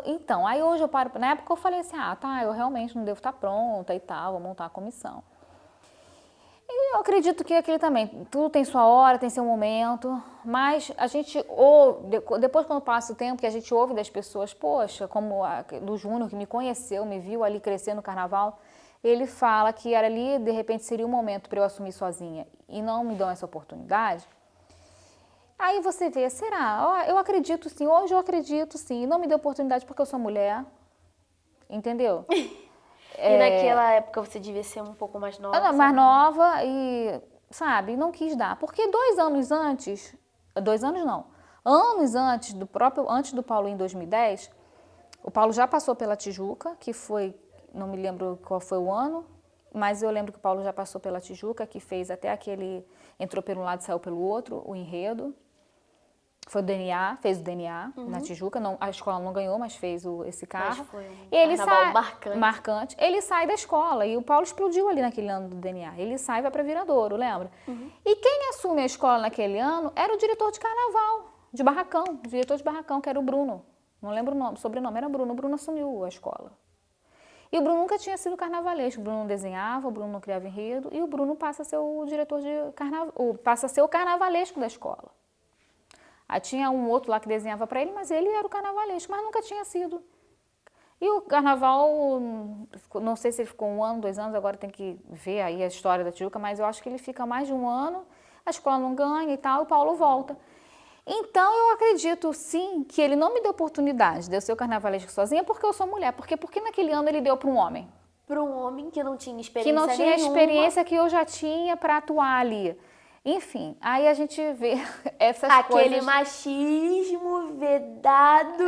então, aí hoje eu paro, na época eu falei assim, eu realmente não devo estar pronta e tal, vou montar a comissão. E eu acredito que aquele também, tudo tem sua hora, tem seu momento, mas a gente depois quando passa o tempo que a gente ouve das pessoas, poxa, como do Júnior que me conheceu, me viu ali crescer no carnaval, ele fala que era ali, de repente seria o momento para eu assumir sozinha e não me dão essa oportunidade. Aí você vê, será? Eu acredito sim, hoje eu acredito sim. Não me deu oportunidade porque eu sou mulher, entendeu? E naquela época você devia ser um pouco mais nova. Eu era mais nova e, sabe, não quis dar. Porque 2 anos antes, 2 anos não, anos antes antes do Paulo em 2010, o Paulo já passou pela Tijuca, que foi, não me lembro qual foi o ano, mas eu lembro que o Paulo já passou pela Tijuca, que fez até aquele, entrou pelo lado e saiu pelo outro, o enredo. Foi o DNA, fez o DNA na Tijuca, não, a escola não ganhou, mas fez esse carro. Mas foi um e ele carnaval marcante. Ele sai da escola e o Paulo explodiu ali naquele ano do DNA. Ele sai e vai para Viradouro, lembra? E quem assume a escola naquele ano era o diretor de carnaval, de barracão, o diretor de barracão, que era o Bruno. Não lembro o sobrenome, era Bruno. O Bruno assumiu a escola. E o Bruno nunca tinha sido carnavalesco. O Bruno não desenhava, o Bruno não criava enredo e o Bruno passa a ser o diretor de carnaval, passa a ser o carnavalesco da escola. Aí tinha um outro lá que desenhava para ele, mas ele era o carnavalesco, mas nunca tinha sido. E o carnaval, não sei se ele ficou 1 ano, 2 anos, agora tem que ver aí a história da Tijuca, mas eu acho que ele fica mais de 1 ano, a escola não ganha e tal, e o Paulo volta. Então eu acredito sim que ele não me deu oportunidade de eu ser o carnavalesco sozinha porque eu sou mulher, porque naquele ano ele deu para um homem. Para um homem que não tinha experiência nenhuma. Que não tinha a nenhuma. experiência que eu já tinha para atuar ali. Enfim, aí a gente vê essas coisas... Aquele machismo vedado,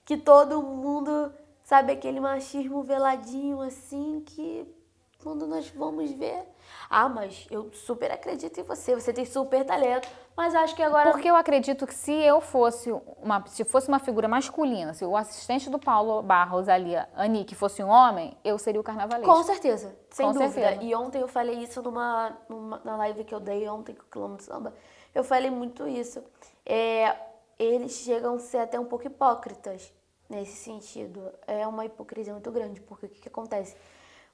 que todo mundo, sabe, aquele machismo veladinho assim, que quando nós vamos ver... mas eu super acredito em você, você tem super talento, mas acho que agora... Porque eu acredito que se fosse uma figura masculina, se o assistente do Paulo Barros ali, Anique, fosse um homem, eu seria o carnavalesco. Com certeza, sem dúvida. Certeza. E ontem eu falei isso na live que eu dei ontem com o Quilômetro Samba, eu falei muito isso. Eles chegam a ser até um pouco hipócritas nesse sentido. É uma hipocrisia muito grande, porque o que acontece?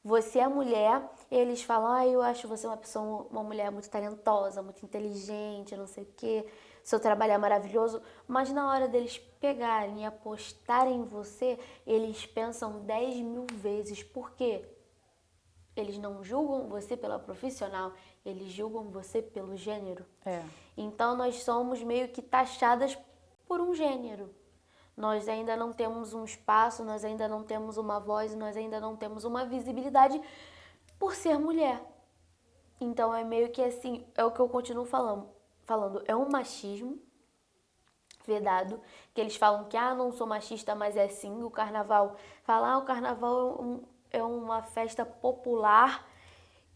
Você é mulher, eles falam, eu acho você uma mulher muito talentosa, muito inteligente, não sei o quê, seu trabalho é maravilhoso, mas na hora deles pegarem e apostarem em você, eles pensam 10.000 vezes. Por quê? Eles não julgam você pela profissional, eles julgam você pelo gênero. Então nós somos meio que taxadas por um gênero. Nós ainda não temos um espaço, nós ainda não temos uma voz, nós ainda não temos uma visibilidade por ser mulher. Então é meio que assim, é o que eu continuo falando. É um machismo vedado, que eles falam que não sou machista, mas é sim. O carnaval, o carnaval é uma festa popular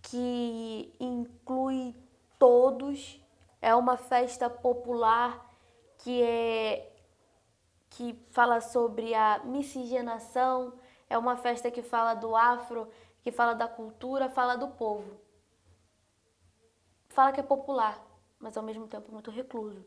que inclui todos, é uma festa popular que fala sobre a miscigenação, é uma festa que fala do afro, que fala da cultura, fala do povo. Fala que é popular, mas ao mesmo tempo muito recluso.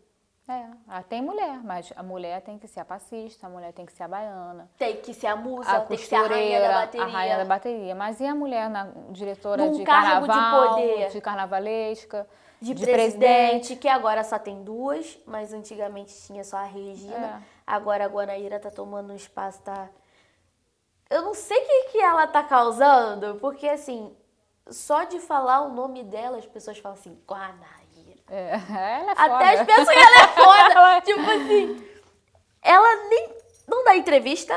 Tem mulher, mas a mulher tem que ser a passista, a mulher tem que ser a baiana. Tem que ser a musa, A tem que ser a rainha da bateria. A rainha da bateria. Mas e a mulher diretora Num de cargo de carnaval, poder. de carnavalesca, De presidente, que agora só tem 2, mas antigamente tinha só a Regina. Agora a Guanaíra tá tomando um espaço, tá... Eu não sei o que ela tá causando, porque assim, só de falar o nome dela, as pessoas falam assim, Guanaíra. Ela é foda. Até as pessoas que ela é foda. Tipo assim, ela nem... Não dá entrevista.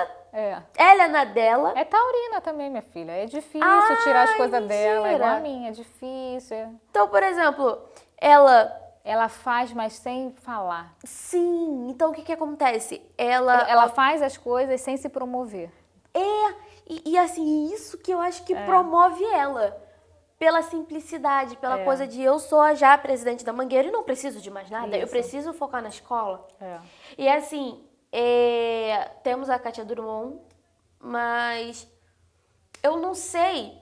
Ela é na dela. É taurina também, minha filha. É difícil tirar as coisas dela. É igual a minha, é difícil. Então, por exemplo, ela faz, mas sem falar. Sim. Então, o que acontece? Ela faz as coisas sem se promover. E assim, isso que eu acho que promove ela. Pela simplicidade, pela coisa de eu sou já a presidente da Mangueira e não preciso de mais nada. Eu preciso focar na escola. E assim, temos a Kátia Drummond, mas eu não sei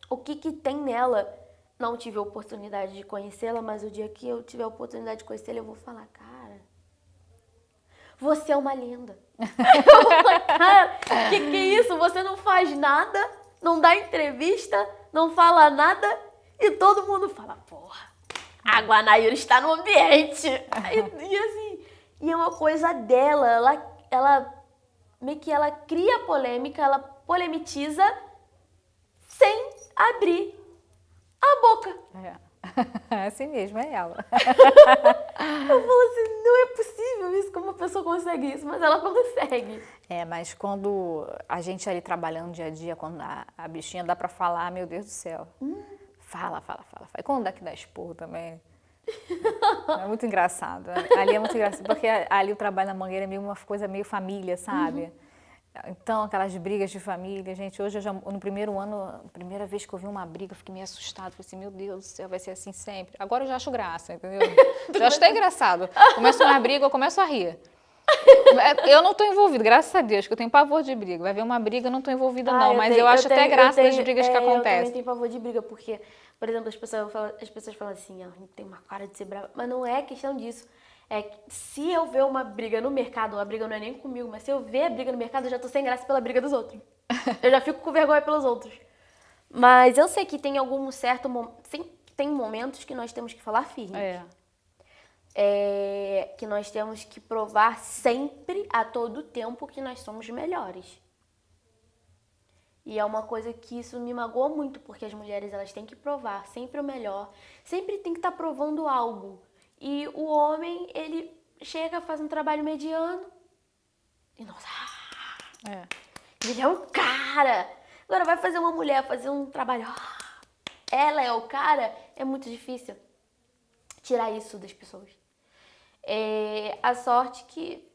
o que tem nela. Não tive a oportunidade de conhecê-la, mas o dia que eu tiver a oportunidade de conhecê-la, eu vou falar, cara, você é uma lenda. Eu vou falar, cara, que é isso? Você não faz nada, não dá entrevista, não fala nada e todo mundo fala, porra, a Guanaíra está no ambiente. E assim, e é uma coisa dela, ela meio que ela cria polêmica, ela polemitiza sem abrir a boca. É assim mesmo, é ela. Eu falo assim, não é possível isso, como uma pessoa consegue isso, mas ela consegue. Mas quando a gente ali trabalhando dia a dia, quando a bichinha dá pra falar, meu Deus do céu. Fala. E quando dá que dá esporro também. É muito engraçado. Ali é muito engraçado, porque ali o trabalho na Mangueira é meio uma coisa meio família, sabe? Então, aquelas brigas de família, gente, hoje no primeiro ano, a primeira vez que eu vi uma briga, eu fiquei meio assustada, falei assim, meu Deus do céu, vai ser assim sempre. Agora eu já acho graça, entendeu? Já acho até engraçado. Começa uma briga, eu começo a rir. Eu não tô envolvida, graças a Deus, que eu tenho pavor de briga. Vai haver uma briga, eu não tô envolvida não, mas eu acho até graça das brigas que acontecem. Eu também tenho pavor de briga, porque, por exemplo, as pessoas falam assim, a gente tem uma cara de ser brava, mas não é questão disso. É que se eu ver uma briga no mercado, a briga não é nem comigo, mas se eu ver a briga no mercado, eu já tô sem graça pela briga dos outros. Eu já fico com vergonha pelos outros. Mas eu sei que tem algum certo... tem momentos que nós temos que falar firme. Que nós temos que provar sempre, a todo tempo, que nós somos melhores. E é uma coisa que isso me magoa muito, porque as mulheres elas têm que provar sempre o melhor. Sempre tem que estar provando algo. E o homem, ele chega, faz um trabalho mediano e nossa, ele é um cara. Agora vai fazer uma mulher fazer um trabalho, ela é o cara, é muito difícil tirar isso das pessoas. A sorte que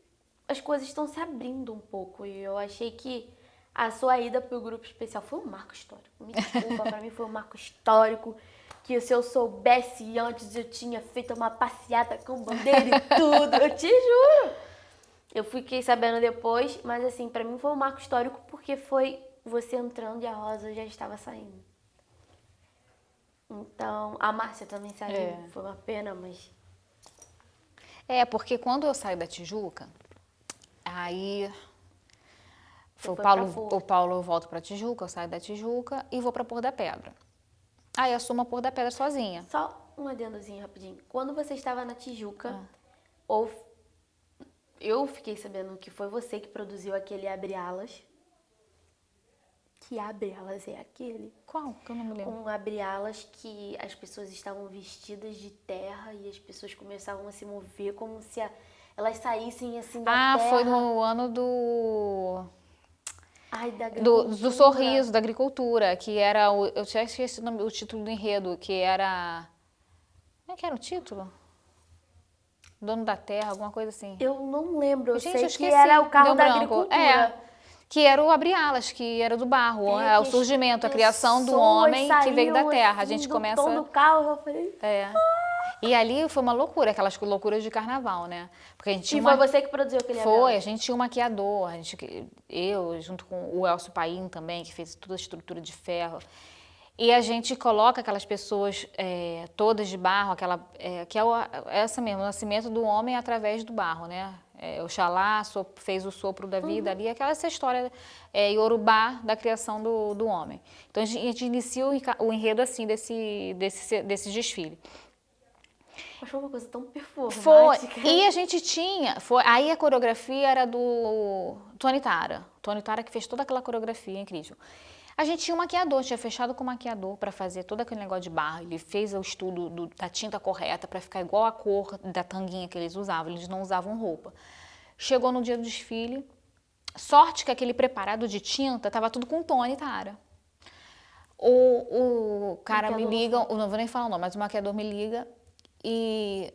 as coisas estão se abrindo um pouco e eu achei que a sua ida para o grupo especial foi um marco histórico. Me desculpa, para mim foi um marco histórico. Que se eu soubesse antes, eu tinha feito uma passeata com bandeira e tudo, eu te juro. Eu fiquei sabendo depois, mas assim, pra mim foi um marco histórico porque foi você entrando e a Rosa já estava saindo. Então, a Márcia também saiu, foi uma pena, mas... Porque quando eu saio da Tijuca, aí... O Paulo volta pra Tijuca, eu saio da Tijuca e vou pra Pôr da Pedra. Aí eu assumo a Pôr da Pedra sozinha. Só um adendozinho rapidinho. Quando você estava na Tijuca, eu fiquei sabendo que foi você que produziu aquele Abre Alas. Que Abre Alas é aquele? Qual? Que eu não me lembro. Um Abre Alas que as pessoas estavam vestidas de terra e as pessoas começavam a se mover como se elas saíssem assim da terra. Foi no ano do sorriso, da agricultura, que era eu já esqueci o título do enredo, que era... Como é que era o título? Dono da Terra, alguma coisa assim. Eu não lembro, eu sei esqueci, que era o carro da agricultura. Que era o Abre Alas, que era do barro, o surgimento, a criação do homem que veio da terra. A gente começa... Tom do carro, eu falei... E ali foi uma loucura, aquelas loucuras de carnaval, né? Porque a gente tinha foi você que produziu aquele Abre Alas? A gente tinha um maquiador, eu junto com o Elcio Paim também, que fez toda a estrutura de ferro. E a gente coloca aquelas pessoas todas de barro, que é essa mesmo, o nascimento do homem através do barro, né? Oxalá fez o sopro da vida ali, essa história iorubá da criação do homem. Então a gente inicia o enredo assim desse desfile. Mas foi uma coisa tão performática. E a gente aí a coreografia era do Tony Tara. Tony Tara que fez toda aquela coreografia incrível. A gente tinha um maquiador, tinha fechado com o maquiador para fazer todo aquele negócio de barro. Ele fez o estudo da tinta correta para ficar igual a cor da tanguinha que eles usavam. Eles não usavam roupa. Chegou no dia do desfile, sorte que aquele preparado de tinta estava tudo com Tony Tara. O cara me liga, não vou nem falar o nome, mas o maquiador me liga e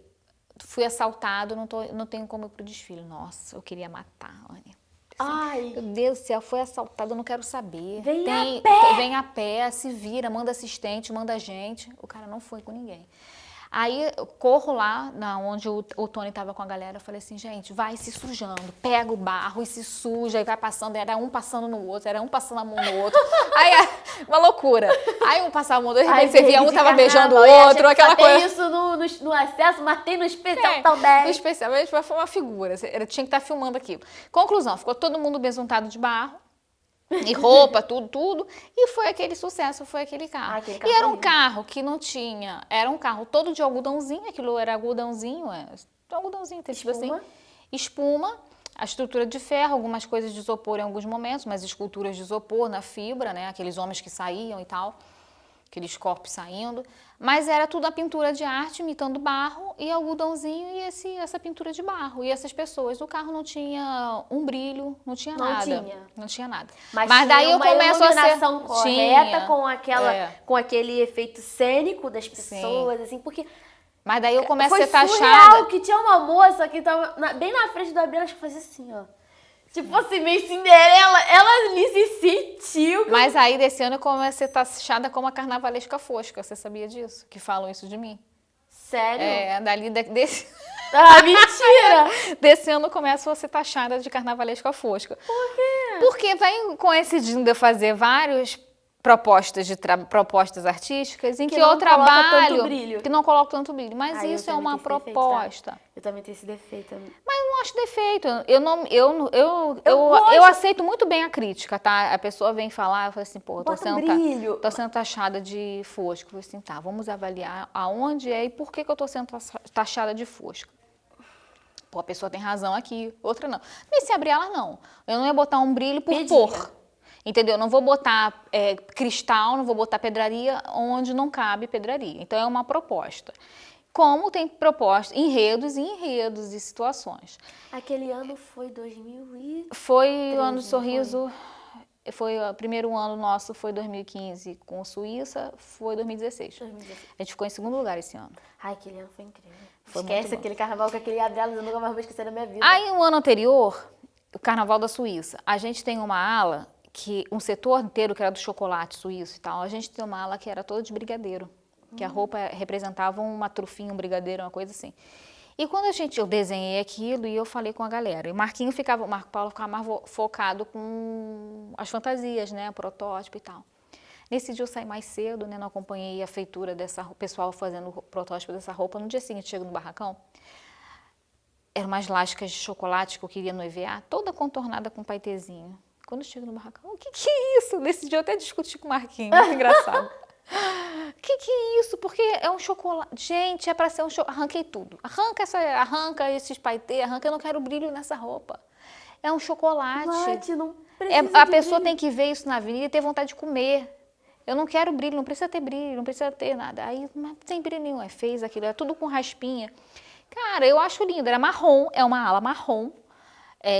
fui assaltado, não tenho como ir pro desfile. Nossa, eu queria matar, Anny. Ai. Meu Deus do céu, foi assaltado, eu não quero saber. Vem a pé, se vira, manda assistente, manda gente. O cara não foi com ninguém. Aí eu corro lá, onde o Tony estava com a galera, eu falei assim, gente, vai se sujando, pega o barro e se suja, e vai passando, era um passando no outro, era um passando a mão no outro. Aí, uma loucura. Aí um passava a mão do outro, aí você via um tava beijando o outro, aquela coisa. Isso no acesso, matei no especial também. No especial, mas foi uma figura, tinha que estar filmando aquilo. Conclusão, ficou todo mundo besuntado de barro. E roupa, tudo. E foi aquele sucesso, foi aquele carro. E era um carro que não tinha, era um carro todo de algodãozinho, aquilo era algodãozinho, tipo assim, espuma, a estrutura de ferro, algumas coisas de isopor em alguns momentos, mas esculturas de isopor na fibra, né, aqueles homens que saíam e tal, aqueles corpos saindo. Mas era tudo a pintura de arte, imitando barro e algodãozinho e essa pintura de barro. E essas pessoas, o carro não tinha um brilho, não tinha nada. Não tinha nada. Mas daí eu começo a ser correta com aquele efeito cênico das pessoas, assim, porque mas daí eu começo a ser taxada. Foi surreal que tinha uma moça que tava bem na frente do Gabriel, acho que fazia assim, ó. Tipo assim, meio Cinderela, ela ali se sentiu. Mas aí, desse ano, eu comecei a ser taxada como a carnavalesca fosca. Você sabia disso? Que falam isso de mim? Sério? Desse... Ah, mentira! Desse ano, eu começo a ser taxada de carnavalesca fosca. Por quê? Porque vem coincidindo eu fazer várias propostas artísticas em que eu trabalho que não coloco tanto brilho, mas isso é uma proposta. Defeito, tá? Eu também tenho esse defeito. Mas eu não acho defeito. Eu aceito muito bem a crítica, tá? A pessoa vem falar, eu falo assim, pô, tô sendo taxada de fosco. Eu falo assim, tá, vamos avaliar aonde é e por que eu tô sendo taxada de fosco. Pô, a pessoa tem razão aqui, outra não. Nem se abrir ela, não. Eu não ia botar um brilho por pôr. Entendeu? Não vou botar cristal, não vou botar pedraria onde não cabe pedraria. Então, é uma proposta. Como tem proposta, enredos e situações. Aquele ano foi 2013? Foi o ano do sorriso, foi o primeiro ano nosso, foi 2015 com Suíça, foi 2016. A gente ficou em segundo lugar esse ano. Ai, aquele ano foi incrível. Esquece aquele carnaval com aquele Gabriel, eu nunca mais vou esquecer da minha vida. Aí, o ano anterior, o carnaval da Suíça, a gente tem uma ala... um setor inteiro que era do chocolate suíço e tal, a gente tem uma ala que era toda de brigadeiro, que a roupa representava uma trufinha, um brigadeiro, uma coisa assim. E quando eu desenhei aquilo e eu falei com a galera, e o Marco Paulo ficava mais focado com as fantasias, né, protótipo e tal. Nesse dia eu saí mais cedo, né, não acompanhei a feitura o pessoal fazendo o protótipo dessa roupa. No dia seguinte, chego no barracão, eram umas lascas de chocolate que eu queria no EVA, toda contornada com paetezinho. Quando eu chego no barracão, o que é isso? Nesse dia eu até discuti com o Marquinhos, muito engraçado. O que é isso? Porque é um chocolate. Gente, é para ser um chocolate. Arranquei tudo. Arranca esses paetê, eu não quero brilho nessa roupa. É um chocolate. Não precisa a pessoa tem que ver isso na avenida e ter vontade de comer. Eu não quero brilho, não precisa ter brilho, não precisa ter nada. Aí, não tem brilho nenhum, fez aquilo, é tudo com raspinha. Cara, eu acho lindo, era marrom, é uma ala marrom.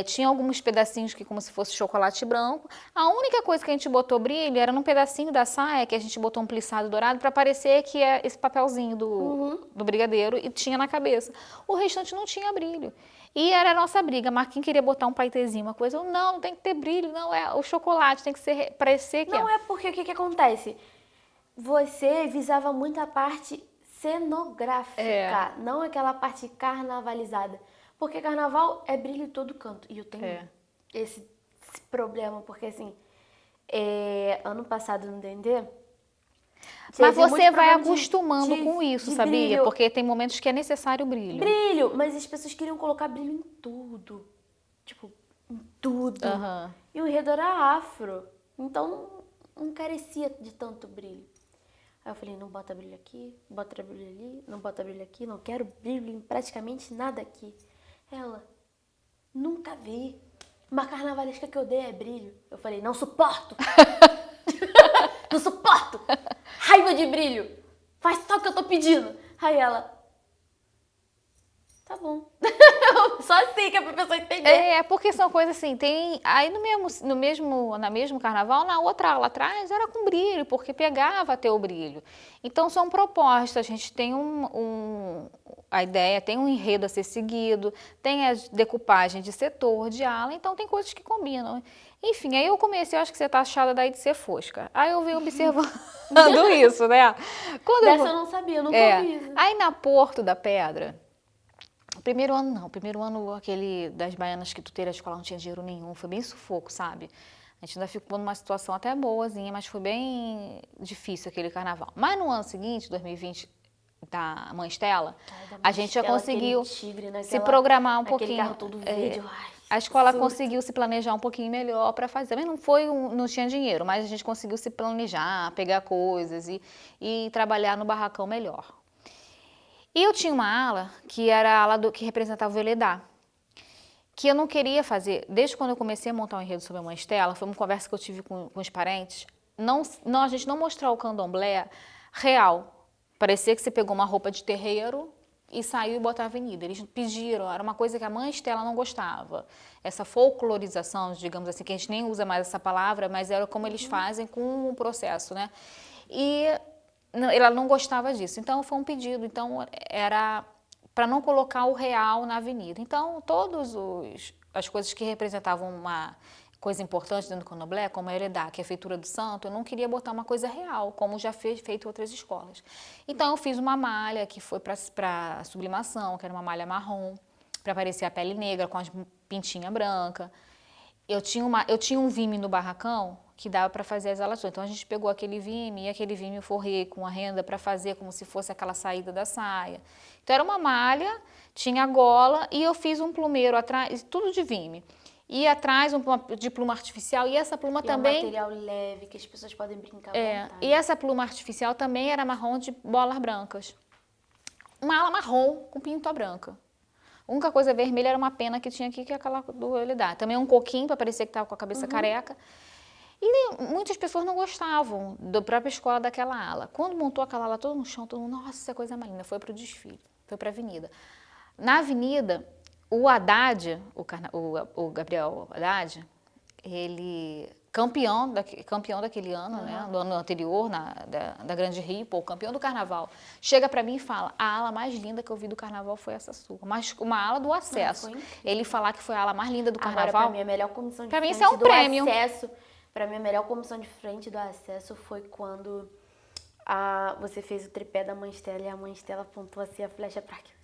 Tinha alguns pedacinhos que como se fosse chocolate branco. A única coisa que a gente botou brilho era num pedacinho da saia que a gente botou um plissado dourado para parecer que é esse papelzinho do brigadeiro e tinha na cabeça. O restante não tinha brilho. E era a nossa briga. Marquinhos queria botar um paetezinho, uma coisa. Não tem que ter brilho, não é o chocolate, tem que parecer que Não é porque o que acontece? Você visava muito a parte cenográfica, não aquela parte carnavalizada. Porque carnaval é brilho em todo canto. E eu tenho esse problema, porque assim, ano passado no D&D, Mas Tive muito você vai problema acostumando com isso, de sabia? brilho. Porque tem momentos que é necessário brilho. Brilho, mas as pessoas queriam colocar brilho em tudo. Tipo, em tudo. Aham. E o enredo era afro. Então não carecia de tanto brilho. Aí eu falei, não bota brilho aqui, não bota brilho ali, não bota brilho aqui, não quero brilho em praticamente nada aqui. Ela, nunca vi. Uma carnavalesca que eu odeio é brilho. Eu falei, não suporto! Não suporto! Raiva de brilho! Faz só o que eu tô pedindo! Aí ela, tá bom. Só assim que é pra pessoa entender. É, porque são coisas assim, tem. Aí na mesmo carnaval, na outra aula atrás, era com brilho, porque pegava até o brilho. Então são propostas, a gente tem a ideia, tem um enredo a ser seguido, tem a decupagem de setor, de ala, então tem coisas que combinam. Enfim, aí eu comecei, eu acho que você tá achada daí de ser fosca. Aí eu venho observando isso, né? Quando Dessa eu não sabia, eu nunca ouvi isso. Aí na Porto da Pedra, primeiro ano não, primeiro ano aquele das baianas que tuteira a escola não tinha dinheiro nenhum, foi bem sufoco, sabe? A gente ainda ficou numa situação até boazinha, mas foi bem difícil aquele carnaval. Mas no ano seguinte, 2020, da Mãe Estela, a gente já conseguiu se programar um pouquinho. Carro todo verde. A escola conseguiu se planejar um pouquinho melhor para fazer. Mas não tinha dinheiro, mas a gente conseguiu se planejar, pegar coisas e trabalhar no barracão melhor. E eu tinha uma ala que era a ala que representava o Veledá, que eu não queria fazer. Desde quando eu comecei a montar um enredo sobre a Mãe Estela, foi uma conversa que eu tive com os parentes, a gente não mostrar o candomblé real. Parecia que você pegou uma roupa de terreiro e saiu e botou a avenida. Eles pediram, era uma coisa que a Mãe Estela não gostava. Essa folclorização, digamos assim, que a gente nem usa mais essa palavra, mas era como eles fazem com o processo, né? E ela não gostava disso. Então foi um pedido, então era para não colocar o real na avenida. Então as coisas que representavam uma coisa importante dentro do candomblé, como a Eredá, que é a feitura do santo, eu não queria botar uma coisa real, como já feito em outras escolas. Então eu fiz uma malha que foi para sublimação, que era uma malha marrom, para parecer a pele negra com as pintinhas brancas. Eu tinha um vime no barracão que dava para fazer as alações. Então a gente pegou aquele vime e aquele vime eu forrei com a renda para fazer como se fosse aquela saída da saia. Então era uma malha, tinha gola e eu fiz um plumeiro atrás, tudo de vime. E atrás de pluma artificial, e essa pluma também... É um material leve, que as pessoas podem brincar à vontade. E essa pluma artificial também era marrom de bolas brancas. Uma ala marrom com pinta branca. A única coisa vermelha era uma pena que tinha aqui, que é aquela do Eledá. Também um coquinho, para parecer que estava com a cabeça careca. E muitas pessoas não gostavam da própria escola daquela ala. Quando montou aquela ala toda no chão, todo mundo, nossa, essa coisa é mais linda. Foi para o desfile, foi para a avenida. Na avenida... O Haddad, o Gabriel Haddad, ele campeão daquele ano, né, do ano anterior, da Grande Rio, campeão do carnaval, chega pra mim e fala, a ala mais linda que eu vi do carnaval foi essa sua, mas uma ala do acesso. Ele falar que foi a ala mais linda do carnaval. Agora, pra mim, a melhor comissão de frente mim, isso é um prêmio. Acesso, pra mim, a melhor comissão de frente do acesso foi quando você fez o tripé da Mãe Estela e a Mãe Estela apontou assim a flecha pra aqui.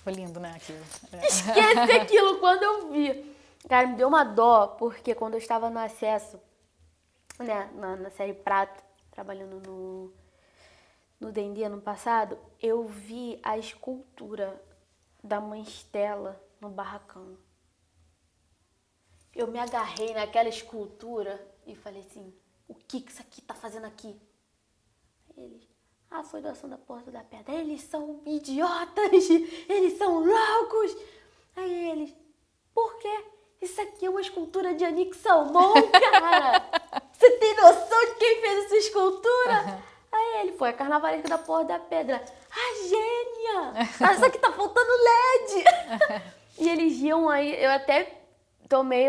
Foi lindo, né, aquilo? Esquece aquilo quando eu vi. Cara, me deu uma dó, porque quando eu estava no acesso, né, na série Prata, trabalhando no D&D ano passado, eu vi a escultura da Mãe Estela no barracão. Eu me agarrei naquela escultura e falei assim, o que isso aqui tá fazendo aqui? Eles... foi doação da Porta da Pedra. Eles são idiotas, eles são loucos. Aí eles, por quê? Isso aqui é uma escultura de Anique Salmão, cara. Você tem noção de quem fez essa escultura? Aí ele, foi a carnavalesca da Porta da Pedra. A gênia! Isso aqui tá faltando LED. E eles iam aí, eu até tomei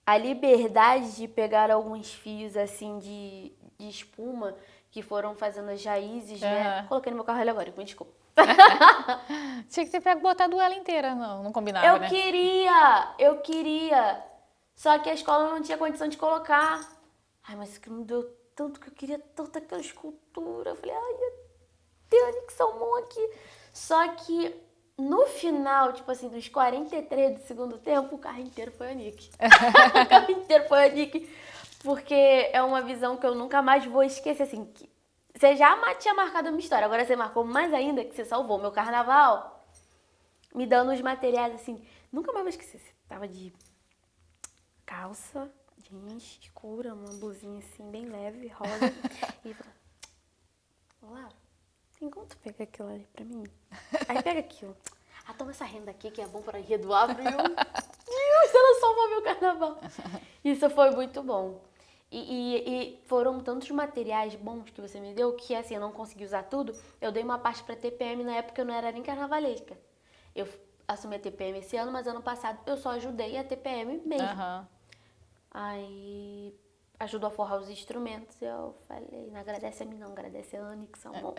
a liberdade de pegar alguns fios, assim, de espuma que foram fazendo as raízes, né? Coloquei no meu carro agora, me desculpa. Tinha que ter botado ela inteira, não combinava, né? Eu queria. Só que a escola não tinha condição de colocar. Ai, mas isso que não deu tanto, que eu queria tanto aquela escultura. Eu falei, tem Anique Salmão aqui. Só que... no final, tipo assim, dos 43 do segundo tempo, o carro inteiro foi Anique. O carro inteiro foi Anique. Porque é uma visão que eu nunca mais vou esquecer, assim. Você já tinha marcado uma história, agora você marcou mais ainda, que você salvou meu carnaval, me dando os materiais, assim. Nunca mais vou esquecer. Você tava de calça, jeans escura, uma blusinha assim, bem leve, rosa. E falou, olá, tem como tu pegar aquilo ali pra mim? Aí pega aquilo. Ah, toma essa renda aqui que é bom para enredo afro. E você não salvou meu carnaval. Isso foi muito bom. E foram tantos materiais bons que você me deu que, assim, eu não consegui usar tudo. Eu dei uma parte pra TPM na época eu não era nem carnavalesca. Eu assumi a TPM esse ano, mas ano passado eu só ajudei a TPM mesmo. Aham. Aí ajudou a forrar os instrumentos. Eu falei, não agradece a mim não, agradece a Anne, que são bons.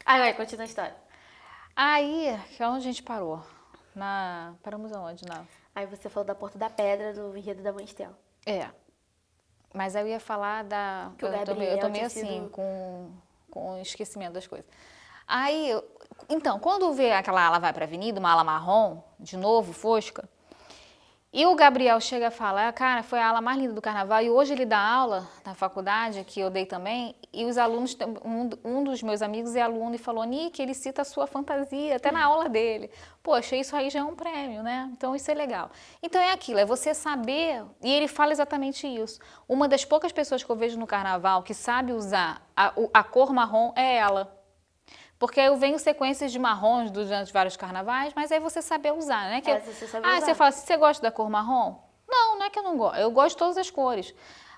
Aí vai, continua a história. Aí, que é onde a gente parou? Paramos aonde? Aí você falou da Porta da Pedra, do enredo da Mãe Estela. É. Mas aí eu ia falar da... Que o eu Gabriel tô meio tinha assim, sido- com o esquecimento das coisas. Aí, então, quando vê aquela ala vai pra avenida, uma ala marrom, de novo, fosca, e o Gabriel chega a falar, cara, foi a ala mais linda do carnaval, e hoje ele dá aula na faculdade, que eu dei também, e os alunos, um dos meus amigos é aluno e falou, Nick, ele cita a sua fantasia, até na aula dele. Poxa, isso aí já é um prêmio, né? Então isso é legal. Então é aquilo, é você saber, e ele fala exatamente isso. Uma das poucas pessoas que eu vejo no carnaval que sabe usar a cor marrom é ela. Porque eu venho sequências de marrons durante vários carnavais, mas aí você saber usar, né? Se você sabe Você usar. fala assim, você gosta da cor marrom? Não, não é que eu não gosto. Eu gosto de todas as cores.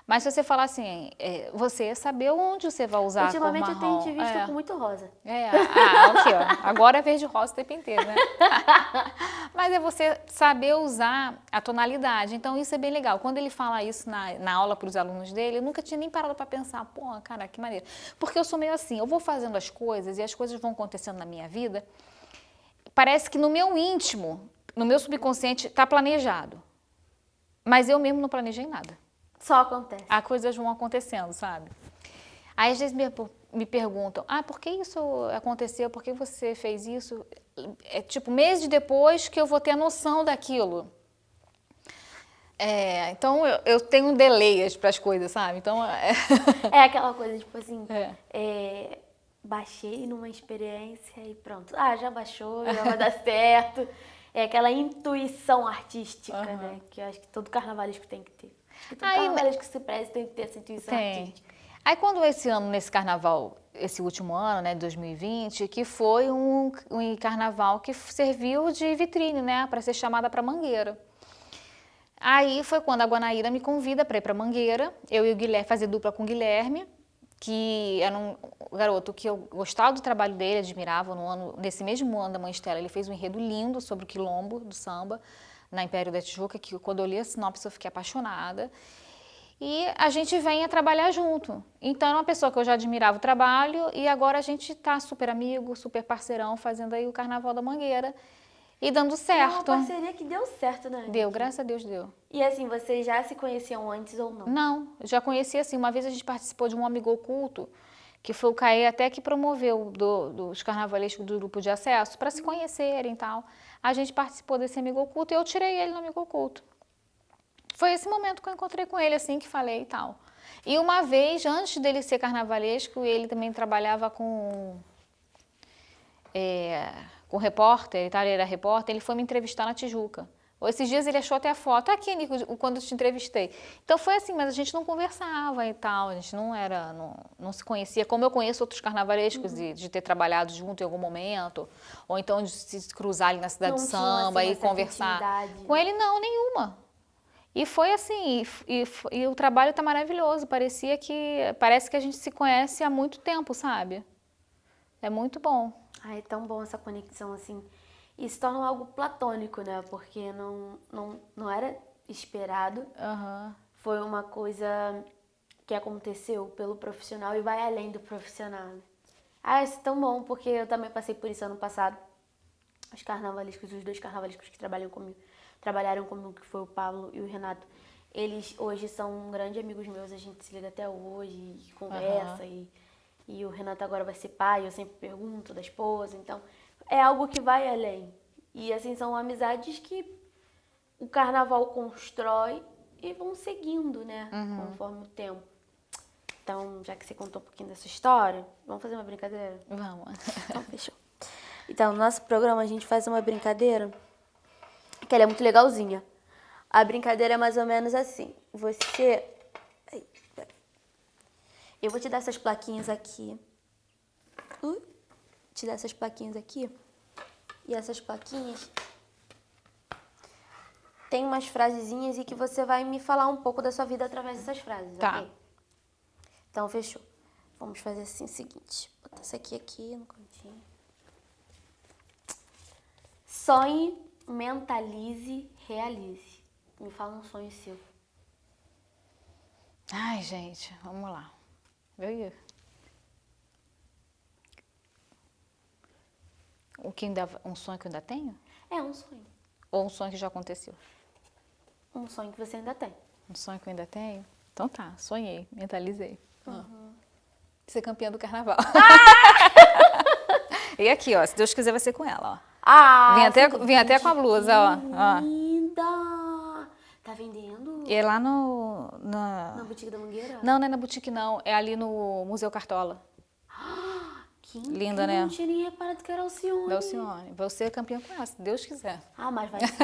Mas se você falar assim, você saber onde você vai usar a cor marrom. Ultimamente eu tenho te visto com muito rosa. Aqui, ó. Agora é verde rosa o tempo inteiro, né? Mas é você saber usar a tonalidade. Então, isso é bem legal. Quando ele fala isso na aula para os alunos dele, eu nunca tinha nem parado para pensar, pô, cara, que maneiro. Porque eu sou meio assim, eu vou fazendo as coisas e as coisas vão acontecendo na minha vida. Parece que no meu íntimo, no meu subconsciente, está planejado. Mas eu mesmo não planejei nada. Só acontece. As coisas vão acontecendo, sabe? Aí às vezes me perguntam, por que isso aconteceu? Por que você fez isso? É tipo, meses depois que eu vou ter a noção daquilo. Então eu tenho um delay para as coisas, sabe? Então, É aquela coisa, tipo assim, É. baixei numa experiência e pronto. Já baixou, já vai dar certo. É aquela intuição artística, né? Que eu acho que todo carnavalesco tem que ter. Acho que todo carnavalesco que se preze tem que ter essa intuição artística. Aí quando esse ano, nesse carnaval, esse último ano, né, 2020, que foi um carnaval que serviu de vitrine, né, para ser chamada para Mangueira. Aí foi quando a Guanaíra me convida para ir para Mangueira, eu e o Guilherme, fazer dupla com o Guilherme, que era um garoto que eu gostava do trabalho dele, admirava. Nesse mesmo ano da Mãe Estela, ele fez um enredo lindo sobre o quilombo do samba, na Império da Tijuca, que quando eu li a sinopse eu fiquei apaixonada. E a gente vem a trabalhar junto. Então, é uma pessoa que eu já admirava o trabalho e agora a gente tá super amigo, super parceirão, fazendo aí o Carnaval da Mangueira e dando certo. É uma parceria que deu certo, né? Deu, graças a Deus deu. E assim, vocês já se conheciam antes ou não? Não, eu já conheci assim. Uma vez a gente participou de um amigo oculto, que foi o Caê até que promoveu dos carnavalescos do grupo de acesso, para se conhecerem e tal. A gente participou desse amigo oculto e eu tirei ele no amigo oculto. Foi esse momento que eu encontrei com ele, assim, que falei e tal. E uma vez, antes dele ser carnavalesco, ele também trabalhava com repórter, ele era repórter, ele foi me entrevistar na Tijuca. Esses dias ele achou até a foto, aqui, Nico, quando eu te entrevistei. Então foi assim, mas a gente não conversava e tal, a gente não se conhecia, como eu conheço outros carnavalescos, de ter trabalhado junto em algum momento, ou então de se cruzar ali na cidade de samba e conversar. Com ele, não, nenhuma. E foi assim, e o trabalho tá maravilhoso, parece que a gente se conhece há muito tempo, sabe? É muito bom. É tão bom essa conexão, assim. E se torna algo platônico, né? Porque não era esperado. Foi uma coisa que aconteceu pelo profissional e vai além do profissional. Isso é tão bom, porque eu também passei por isso ano passado. Os dois carnavalescos que trabalharam comigo, que foi o Pablo e o Renato, eles hoje são grandes amigos meus, a gente se liga até hoje, e conversa, e o Renato agora vai ser pai, eu sempre pergunto da esposa, então é algo que vai além. E assim, são amizades que o carnaval constrói e vão seguindo, né? Conforme o tempo. Então, já que você contou um pouquinho dessa história, vamos fazer uma brincadeira? Vamos. Então, fechou. Então, no nosso programa a gente faz uma brincadeira que ela é muito legalzinha. A brincadeira é mais ou menos assim. Você... Ai, peraí. Eu vou te dar essas plaquinhas aqui. Te dar essas plaquinhas aqui. E essas plaquinhas tem umas frasezinhas e que você vai me falar um pouco da sua vida através dessas frases, Tá. ok? Então, fechou. Vamos fazer assim o seguinte. Botar essa aqui no cantinho. Sonhe, mentalize, realize. Me fala um sonho seu. Ai, gente, vamos lá. Um sonho que eu ainda tenho? É um sonho. Ou um sonho que já aconteceu? Um sonho que você ainda tem. Um sonho que eu ainda tenho? Então tá, sonhei, mentalizei. Ser campeã do carnaval. E aqui, ó, se Deus quiser vai ser com ela, ó. Vim até com a blusa, ó. Linda! Tá vendendo? E é lá Na Boutique da Mangueira? Não, não é na boutique não, é ali no Museu Cartola. Que Linda, incrível, né? Não tinha nem reparado que era Alcione. Da Alcione. Vou ser campeã com ela, se Deus quiser. Ah, mas vai sim,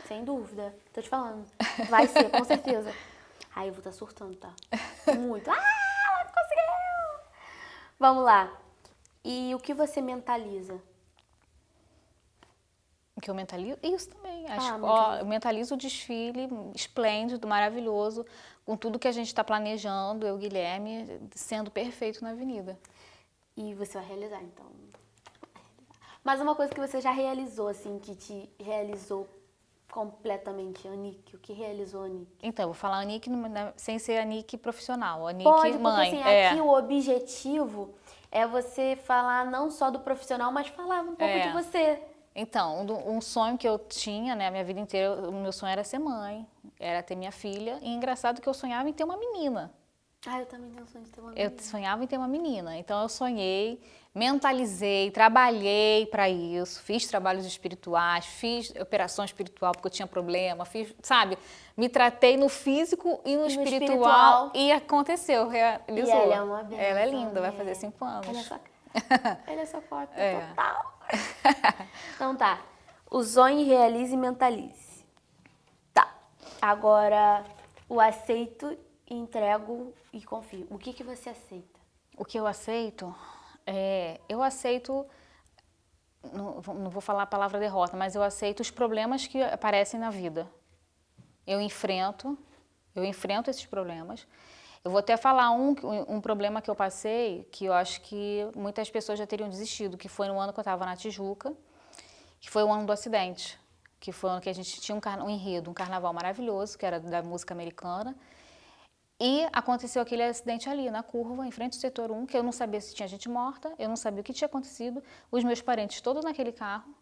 sem dúvida. Tô te falando. Vai ser, com certeza. Ai, eu vou estar surtando, tá? Muito. Ela conseguiu! Vamos lá. E o que você mentaliza? O que eu mentalizo? Isso também. mentaliza. Eu mentalizo o desfile esplêndido, maravilhoso, com tudo que a gente está planejando, eu e o Guilherme, sendo perfeito na avenida. E você vai realizar, então. Mas uma coisa que você já realizou, assim, que te realizou completamente, Anique. O que realizou a Anique? Então, eu vou falar Anique sem ser Anique profissional, Anique Pode, mãe. porque assim, aqui o objetivo é você falar não só do profissional, mas falar um pouco de você. Então, um sonho que eu tinha, né, a minha vida inteira, o meu sonho era ser mãe, era ter minha filha, e engraçado que eu sonhava em ter uma menina. Ah, eu também tenho sonho de ter uma menina. Eu sonhava em ter uma menina, então eu sonhei, mentalizei, trabalhei para isso, fiz trabalhos espirituais, fiz operação espiritual porque eu tinha problema, fiz, sabe, me tratei no físico e no espiritual e aconteceu, realizou. E ela é uma benção, Ela é linda, vai né? fazer 5 anos. Ela é sua foto total. Então tá, o sonho, realize e mentalize. Tá, agora o aceito, entrego e confio. O que você aceita? O que eu aceito? Eu aceito, não vou falar a palavra derrota, mas eu aceito os problemas que aparecem na vida. Eu enfrento esses problemas. Eu vou até falar um problema que eu passei, que eu acho que muitas pessoas já teriam desistido, que foi no ano que eu estava na Tijuca, que foi o ano do acidente, que foi o ano que a gente tinha um enredo, um carnaval maravilhoso, que era da música americana, e aconteceu aquele acidente ali, na curva, em frente ao setor 1, que eu não sabia se tinha gente morta, eu não sabia o que tinha acontecido, os meus parentes todos naquele carro,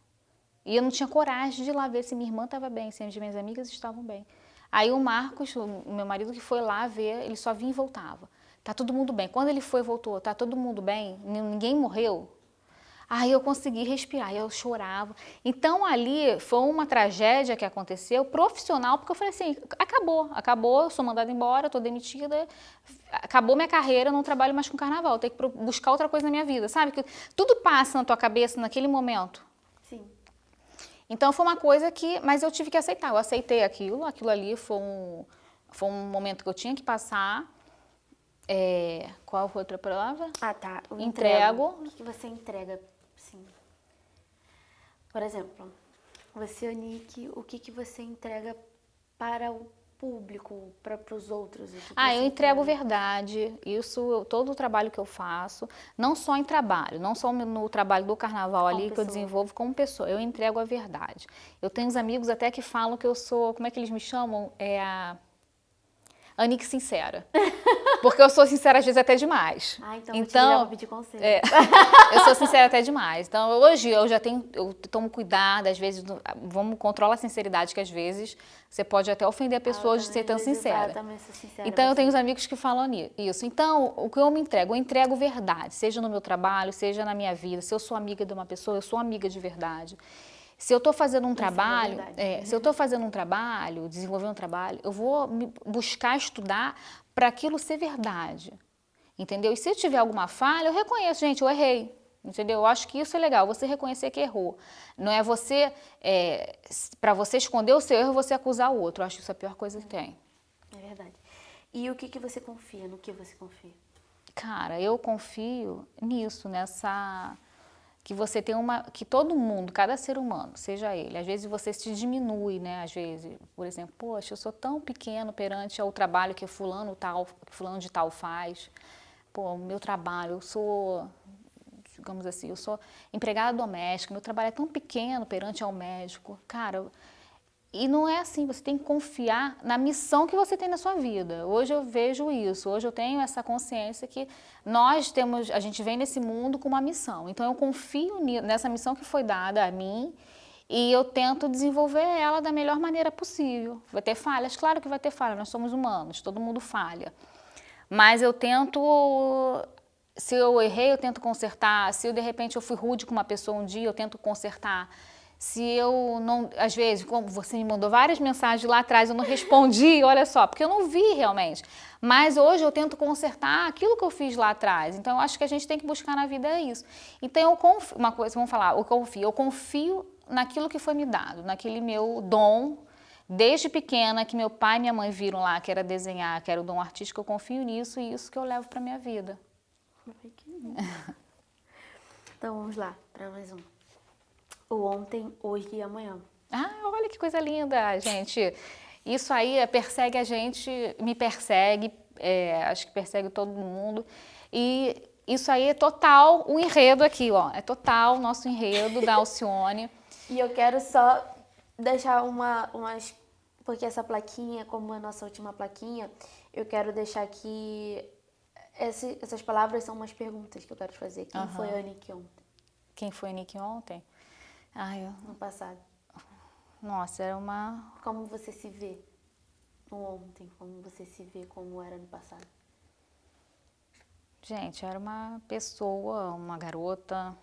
e eu não tinha coragem de ir lá ver se minha irmã estava bem, se as minhas amigas estavam bem. Aí o Marcos, o meu marido, que foi lá ver, ele só vinha e voltava. Tá todo mundo bem. Quando ele foi e voltou, tá todo mundo bem? Ninguém morreu? Aí eu consegui respirar, eu chorava. Então ali foi uma tragédia que aconteceu, profissional, porque eu falei assim, acabou, eu sou mandada embora, estou demitida, acabou minha carreira, eu não trabalho mais com carnaval, eu tenho que buscar outra coisa na minha vida, sabe? Que tudo passa na tua cabeça naquele momento. Sim. Então foi uma coisa mas eu tive que aceitar, eu aceitei aquilo ali foi um momento que eu tinha que passar. Qual foi a outra palavra? Ah, tá. Entrego. O que você entrega, sim? Por exemplo, você, Anique, o que você entrega para o público, para os outros? Eu entrego verdade, todo o trabalho que eu faço, não só em trabalho, não só no trabalho do carnaval ali que eu desenvolvo como pessoa, eu entrego a verdade. Eu tenho uns amigos até que falam que eu sou, como é que eles me chamam? A Anique sincera. Porque eu sou sincera às vezes até demais. Então vou te ligar pra pedir conselho. Eu sou sincera até demais. Então hoje eu tomo cuidado, às vezes, vamos controlar a sinceridade, que às vezes você pode até ofender a pessoa de ser tão sincera. Eu também sou sincera. Então eu tenho uns amigos que falam isso. Então o que eu me entrego? Eu entrego verdade, seja no meu trabalho, seja na minha vida. Se eu sou amiga de uma pessoa, eu sou amiga de verdade. Se eu estou fazendo um Isso é uma trabalho, verdade. se eu estou fazendo um trabalho, desenvolvendo um trabalho, eu vou buscar estudar para aquilo ser verdade, entendeu? E se eu tiver alguma falha, eu reconheço, gente, eu errei, entendeu? Eu acho que isso é legal, você reconhecer que errou. Não é você, para você esconder o seu erro, você acusar o outro. Eu acho que isso é a pior coisa que tem. É verdade. E o que você confia? No que você confia? Cara, eu confio nisso, nessa... que você tem que todo mundo, cada ser humano, seja ele, às vezes você se diminui, né? Às vezes, por exemplo, poxa, eu sou tão pequeno perante ao trabalho que fulano de tal faz. Pô, o meu trabalho, eu sou, digamos assim, eu sou empregada doméstica, meu trabalho é tão pequeno perante ao médico. Cara, e não é assim, você tem que confiar na missão que você tem na sua vida. Hoje eu vejo isso, hoje eu tenho essa consciência que a gente vem nesse mundo com uma missão. Então eu confio nessa missão que foi dada a mim e eu tento desenvolver ela da melhor maneira possível. Vai ter falhas? Claro que vai ter falhas, nós somos humanos, todo mundo falha. Mas eu tento, se eu errei, eu tento consertar. Se eu, de repente eu fui rude com uma pessoa um dia, eu tento consertar. Se eu não, às vezes, como você me mandou várias mensagens lá atrás, eu não respondi, olha só, porque eu não vi realmente. Mas hoje eu tento consertar aquilo que eu fiz lá atrás. Então eu acho que a gente tem que buscar na vida isso. Então eu confio, uma coisa, vamos falar, o que eu confio naquilo que foi me dado, naquele meu dom, desde pequena, que meu pai e minha mãe viram lá, que era desenhar, que era o dom artístico, eu confio nisso e isso que eu levo para minha vida. Ai, que lindo. Então vamos lá, para mais um. O ontem, hoje e amanhã. Ah, olha que coisa linda, gente. Isso aí persegue a gente, me persegue, acho que persegue todo mundo. E isso aí é total o enredo aqui, ó. É total o nosso enredo da Alcione. E eu quero só deixar umas... Porque essa plaquinha, como a nossa última plaquinha, eu quero deixar aqui... Essas palavras são umas perguntas que eu quero te fazer. Quem foi a Annick ontem? Quem foi a Annick ontem? Ai, No passado. Nossa, era uma... Como você se vê no ontem? Como você se vê como era no passado? Gente, era uma pessoa, uma garota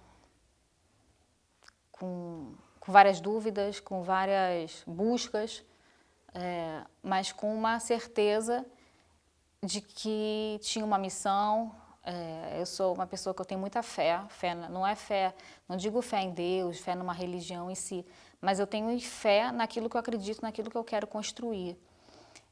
com várias dúvidas, com várias buscas, mas com uma certeza de que tinha uma missão. Eu sou uma pessoa que eu tenho muita fé, não é fé, não digo fé em Deus, fé numa religião em si, mas eu tenho fé naquilo que eu acredito, naquilo que eu quero construir.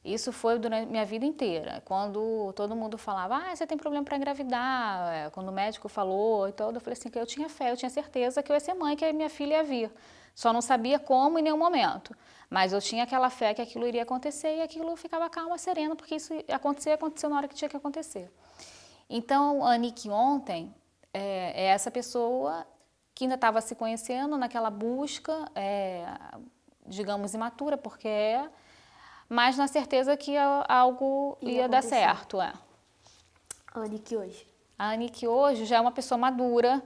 Isso foi durante minha vida inteira. Quando todo mundo falava, você tem problema para engravidar, quando o médico falou e tudo, eu falei assim, que eu tinha fé, eu tinha certeza que eu ia ser mãe, que a minha filha ia vir. Só não sabia como em nenhum momento. Mas eu tinha aquela fé que aquilo iria acontecer e aquilo eu ficava calma, serena, porque isso aconteceu na hora que tinha que acontecer. Então, a Annick ontem é essa pessoa que ainda estava se conhecendo naquela busca, digamos, imatura, porque mas na certeza que algo ia dar certo. A Annick hoje. A Annick hoje já é uma pessoa madura,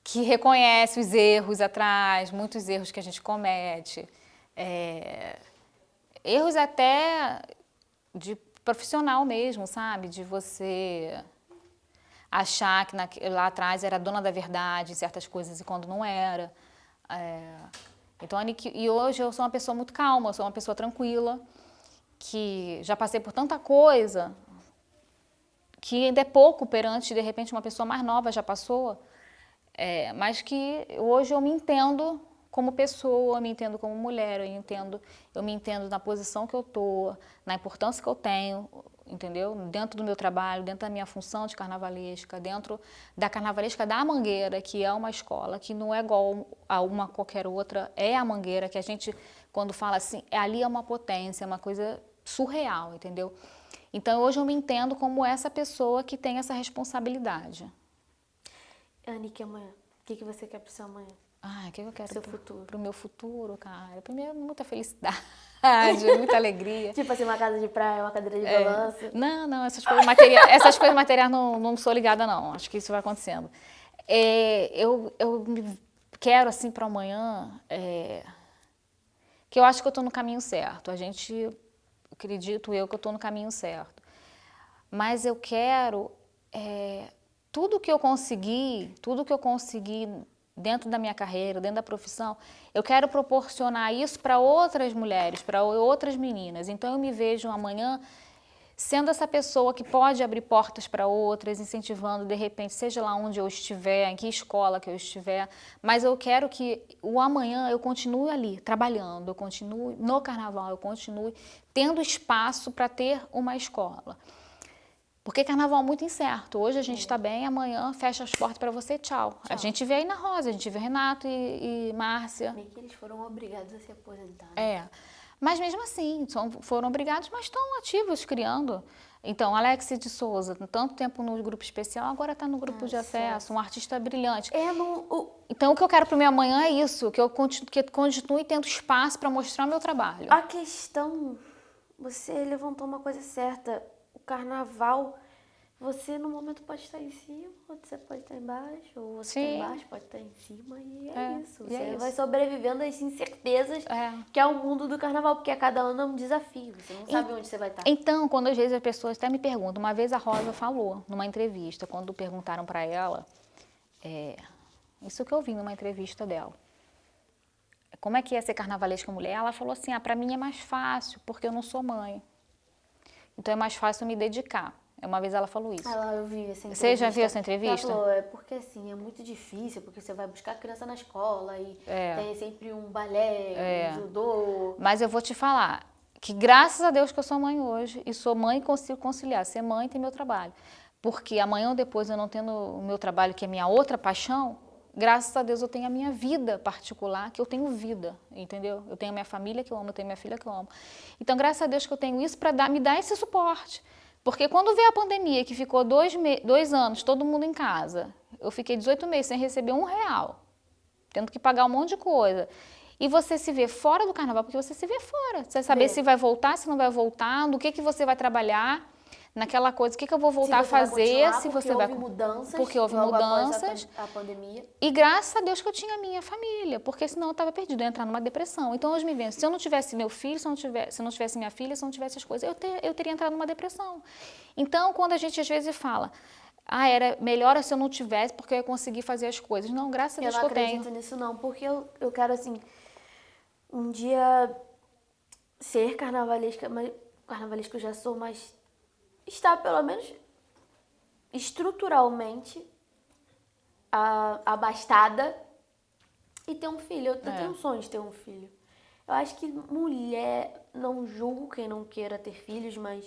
que reconhece os erros atrás, muitos erros que a gente comete, erros até de profissional mesmo, sabe? De você achar que lá atrás era dona da verdade em certas coisas e quando não era. Então, e hoje eu sou uma pessoa muito calma, eu sou uma pessoa tranquila, que já passei por tanta coisa, que ainda é pouco perante, de repente, uma pessoa mais nova já passou, mas que hoje eu me entendo como pessoa, eu me entendo como mulher, eu me entendo na posição que eu estou, na importância que eu tenho, entendeu? Dentro do meu trabalho, dentro da minha função de carnavalesca, dentro da carnavalesca da Mangueira, que é uma escola que não é igual a uma qualquer outra, é a Mangueira, que a gente, quando fala assim, ali é uma potência, é uma coisa surreal, entendeu? Então, hoje eu me entendo como essa pessoa que tem essa responsabilidade. Annick, amanhã, o que você quer para o seu amanhã? O que eu quero Seu futuro. Pro meu futuro, cara? Primeiro, muita felicidade, muita alegria. Tipo assim, uma casa de praia, uma cadeira de balanço. Não, essas coisas materiais não sou ligada, não. Acho que isso vai acontecendo. Eu quero, assim, para amanhã, que eu acho que eu estou no caminho certo. Acredito eu que eu estou no caminho certo. Mas eu quero tudo que eu conseguir dentro da minha carreira, dentro da profissão, eu quero proporcionar isso para outras mulheres, para outras meninas. Então eu me vejo amanhã sendo essa pessoa que pode abrir portas para outras, incentivando, de repente, seja lá onde eu estiver, em que escola que eu estiver, mas eu quero que o amanhã eu continue ali, trabalhando, eu continue no carnaval, eu continue tendo espaço para ter uma escola. Porque carnaval é muito incerto. Hoje a gente está bem, amanhã fecha as portas para você, tchau. A gente vê aí na Rosa, a gente vê Renato e Márcia. Meio que eles foram obrigados a se aposentar. É. Mas mesmo assim, foram obrigados, mas estão ativos, criando. Então, Alex de Souza, tanto tempo no grupo especial, agora está no grupo de acesso, um artista brilhante. Então, o que eu quero para o meu amanhã é isso, que eu continue tendo espaço para mostrar o meu trabalho. A questão, você levantou uma coisa certa, o carnaval, você no momento pode estar em cima, você pode estar embaixo, ou você está embaixo, pode estar em cima, e é isso. Você vai sobrevivendo às incertezas que é o mundo do carnaval, porque a cada ano é um desafio, você não sabe onde você vai estar. Então, quando às vezes as pessoas até me perguntam, uma vez a Rosa falou numa entrevista, quando perguntaram para ela, isso que eu vi numa entrevista dela, como é que ia ser carnavalesca mulher? Ela falou assim, para mim é mais fácil, porque eu não sou mãe. Então é mais fácil me dedicar. Uma vez ela falou isso. Eu vi essa entrevista. Você já viu essa entrevista? Ela falou, porque assim, é muito difícil, porque você vai buscar criança na escola e tem sempre um balé, um judô. Mas eu vou te falar que graças a Deus que eu sou mãe hoje, e sou mãe e consigo conciliar, ser mãe tem meu trabalho. Porque amanhã ou depois eu não tendo o meu trabalho, que é minha outra paixão, graças a Deus eu tenho a minha vida particular, que eu tenho vida, entendeu? Eu tenho a minha família que eu amo, eu tenho a minha filha que eu amo. Então, graças a Deus que eu tenho isso para me dar esse suporte. Porque quando veio a pandemia, que ficou 2 anos, todo mundo em casa, eu fiquei 18 meses sem receber R$1, tendo que pagar um monte de coisa. E você se vê fora do carnaval, porque você se vê fora. Você saber se vai voltar, se não vai voltar, no que você vai trabalhar, naquela coisa, o que eu vou voltar a fazer, se você vai... Porque houve mudanças a pandemia. E graças a Deus que eu tinha a minha família, porque senão eu estava perdida, eu ia entrar numa depressão. Então hoje me vendo, se eu não tivesse meu filho, se eu não tivesse minha filha, se eu não tivesse as coisas, eu teria entrado numa depressão. Então quando a gente às vezes fala, era melhor se eu não tivesse, porque eu ia conseguir fazer as coisas. Não, graças a Deus que eu tenho. Eu não acredito nisso não, porque eu quero assim, um dia ser carnavalesca, mas carnavalesca eu já sou, mas estar pelo menos estruturalmente abastada e ter um filho. Eu tenho um sonho de ter um filho. Eu acho que mulher, não julgo quem não queira ter filhos, mas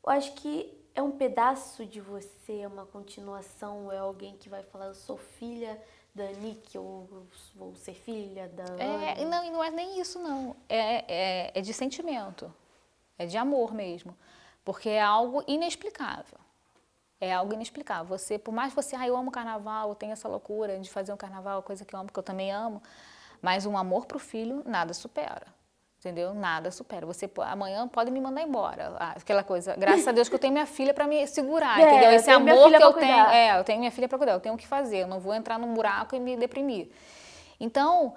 eu acho que é um pedaço de você, é uma continuação, é alguém que vai falar, eu sou filha da Nick, ou vou ser filha da Ana. Não, e não é nem isso não, é de sentimento, é de amor mesmo. Porque é algo inexplicável. É algo inexplicável. Você, por mais que você, eu amo carnaval, eu tenho essa loucura de fazer um carnaval, coisa que eu amo, que eu também amo, mas um amor pro filho, nada supera. Entendeu? Nada supera. Você amanhã pode me mandar embora. Aquela coisa, graças a Deus que eu tenho minha filha para me segurar, entendeu? Esse amor que eu tenho, eu tenho minha filha para cuidar, eu tenho o que fazer, eu não vou entrar num buraco e me deprimir. Então,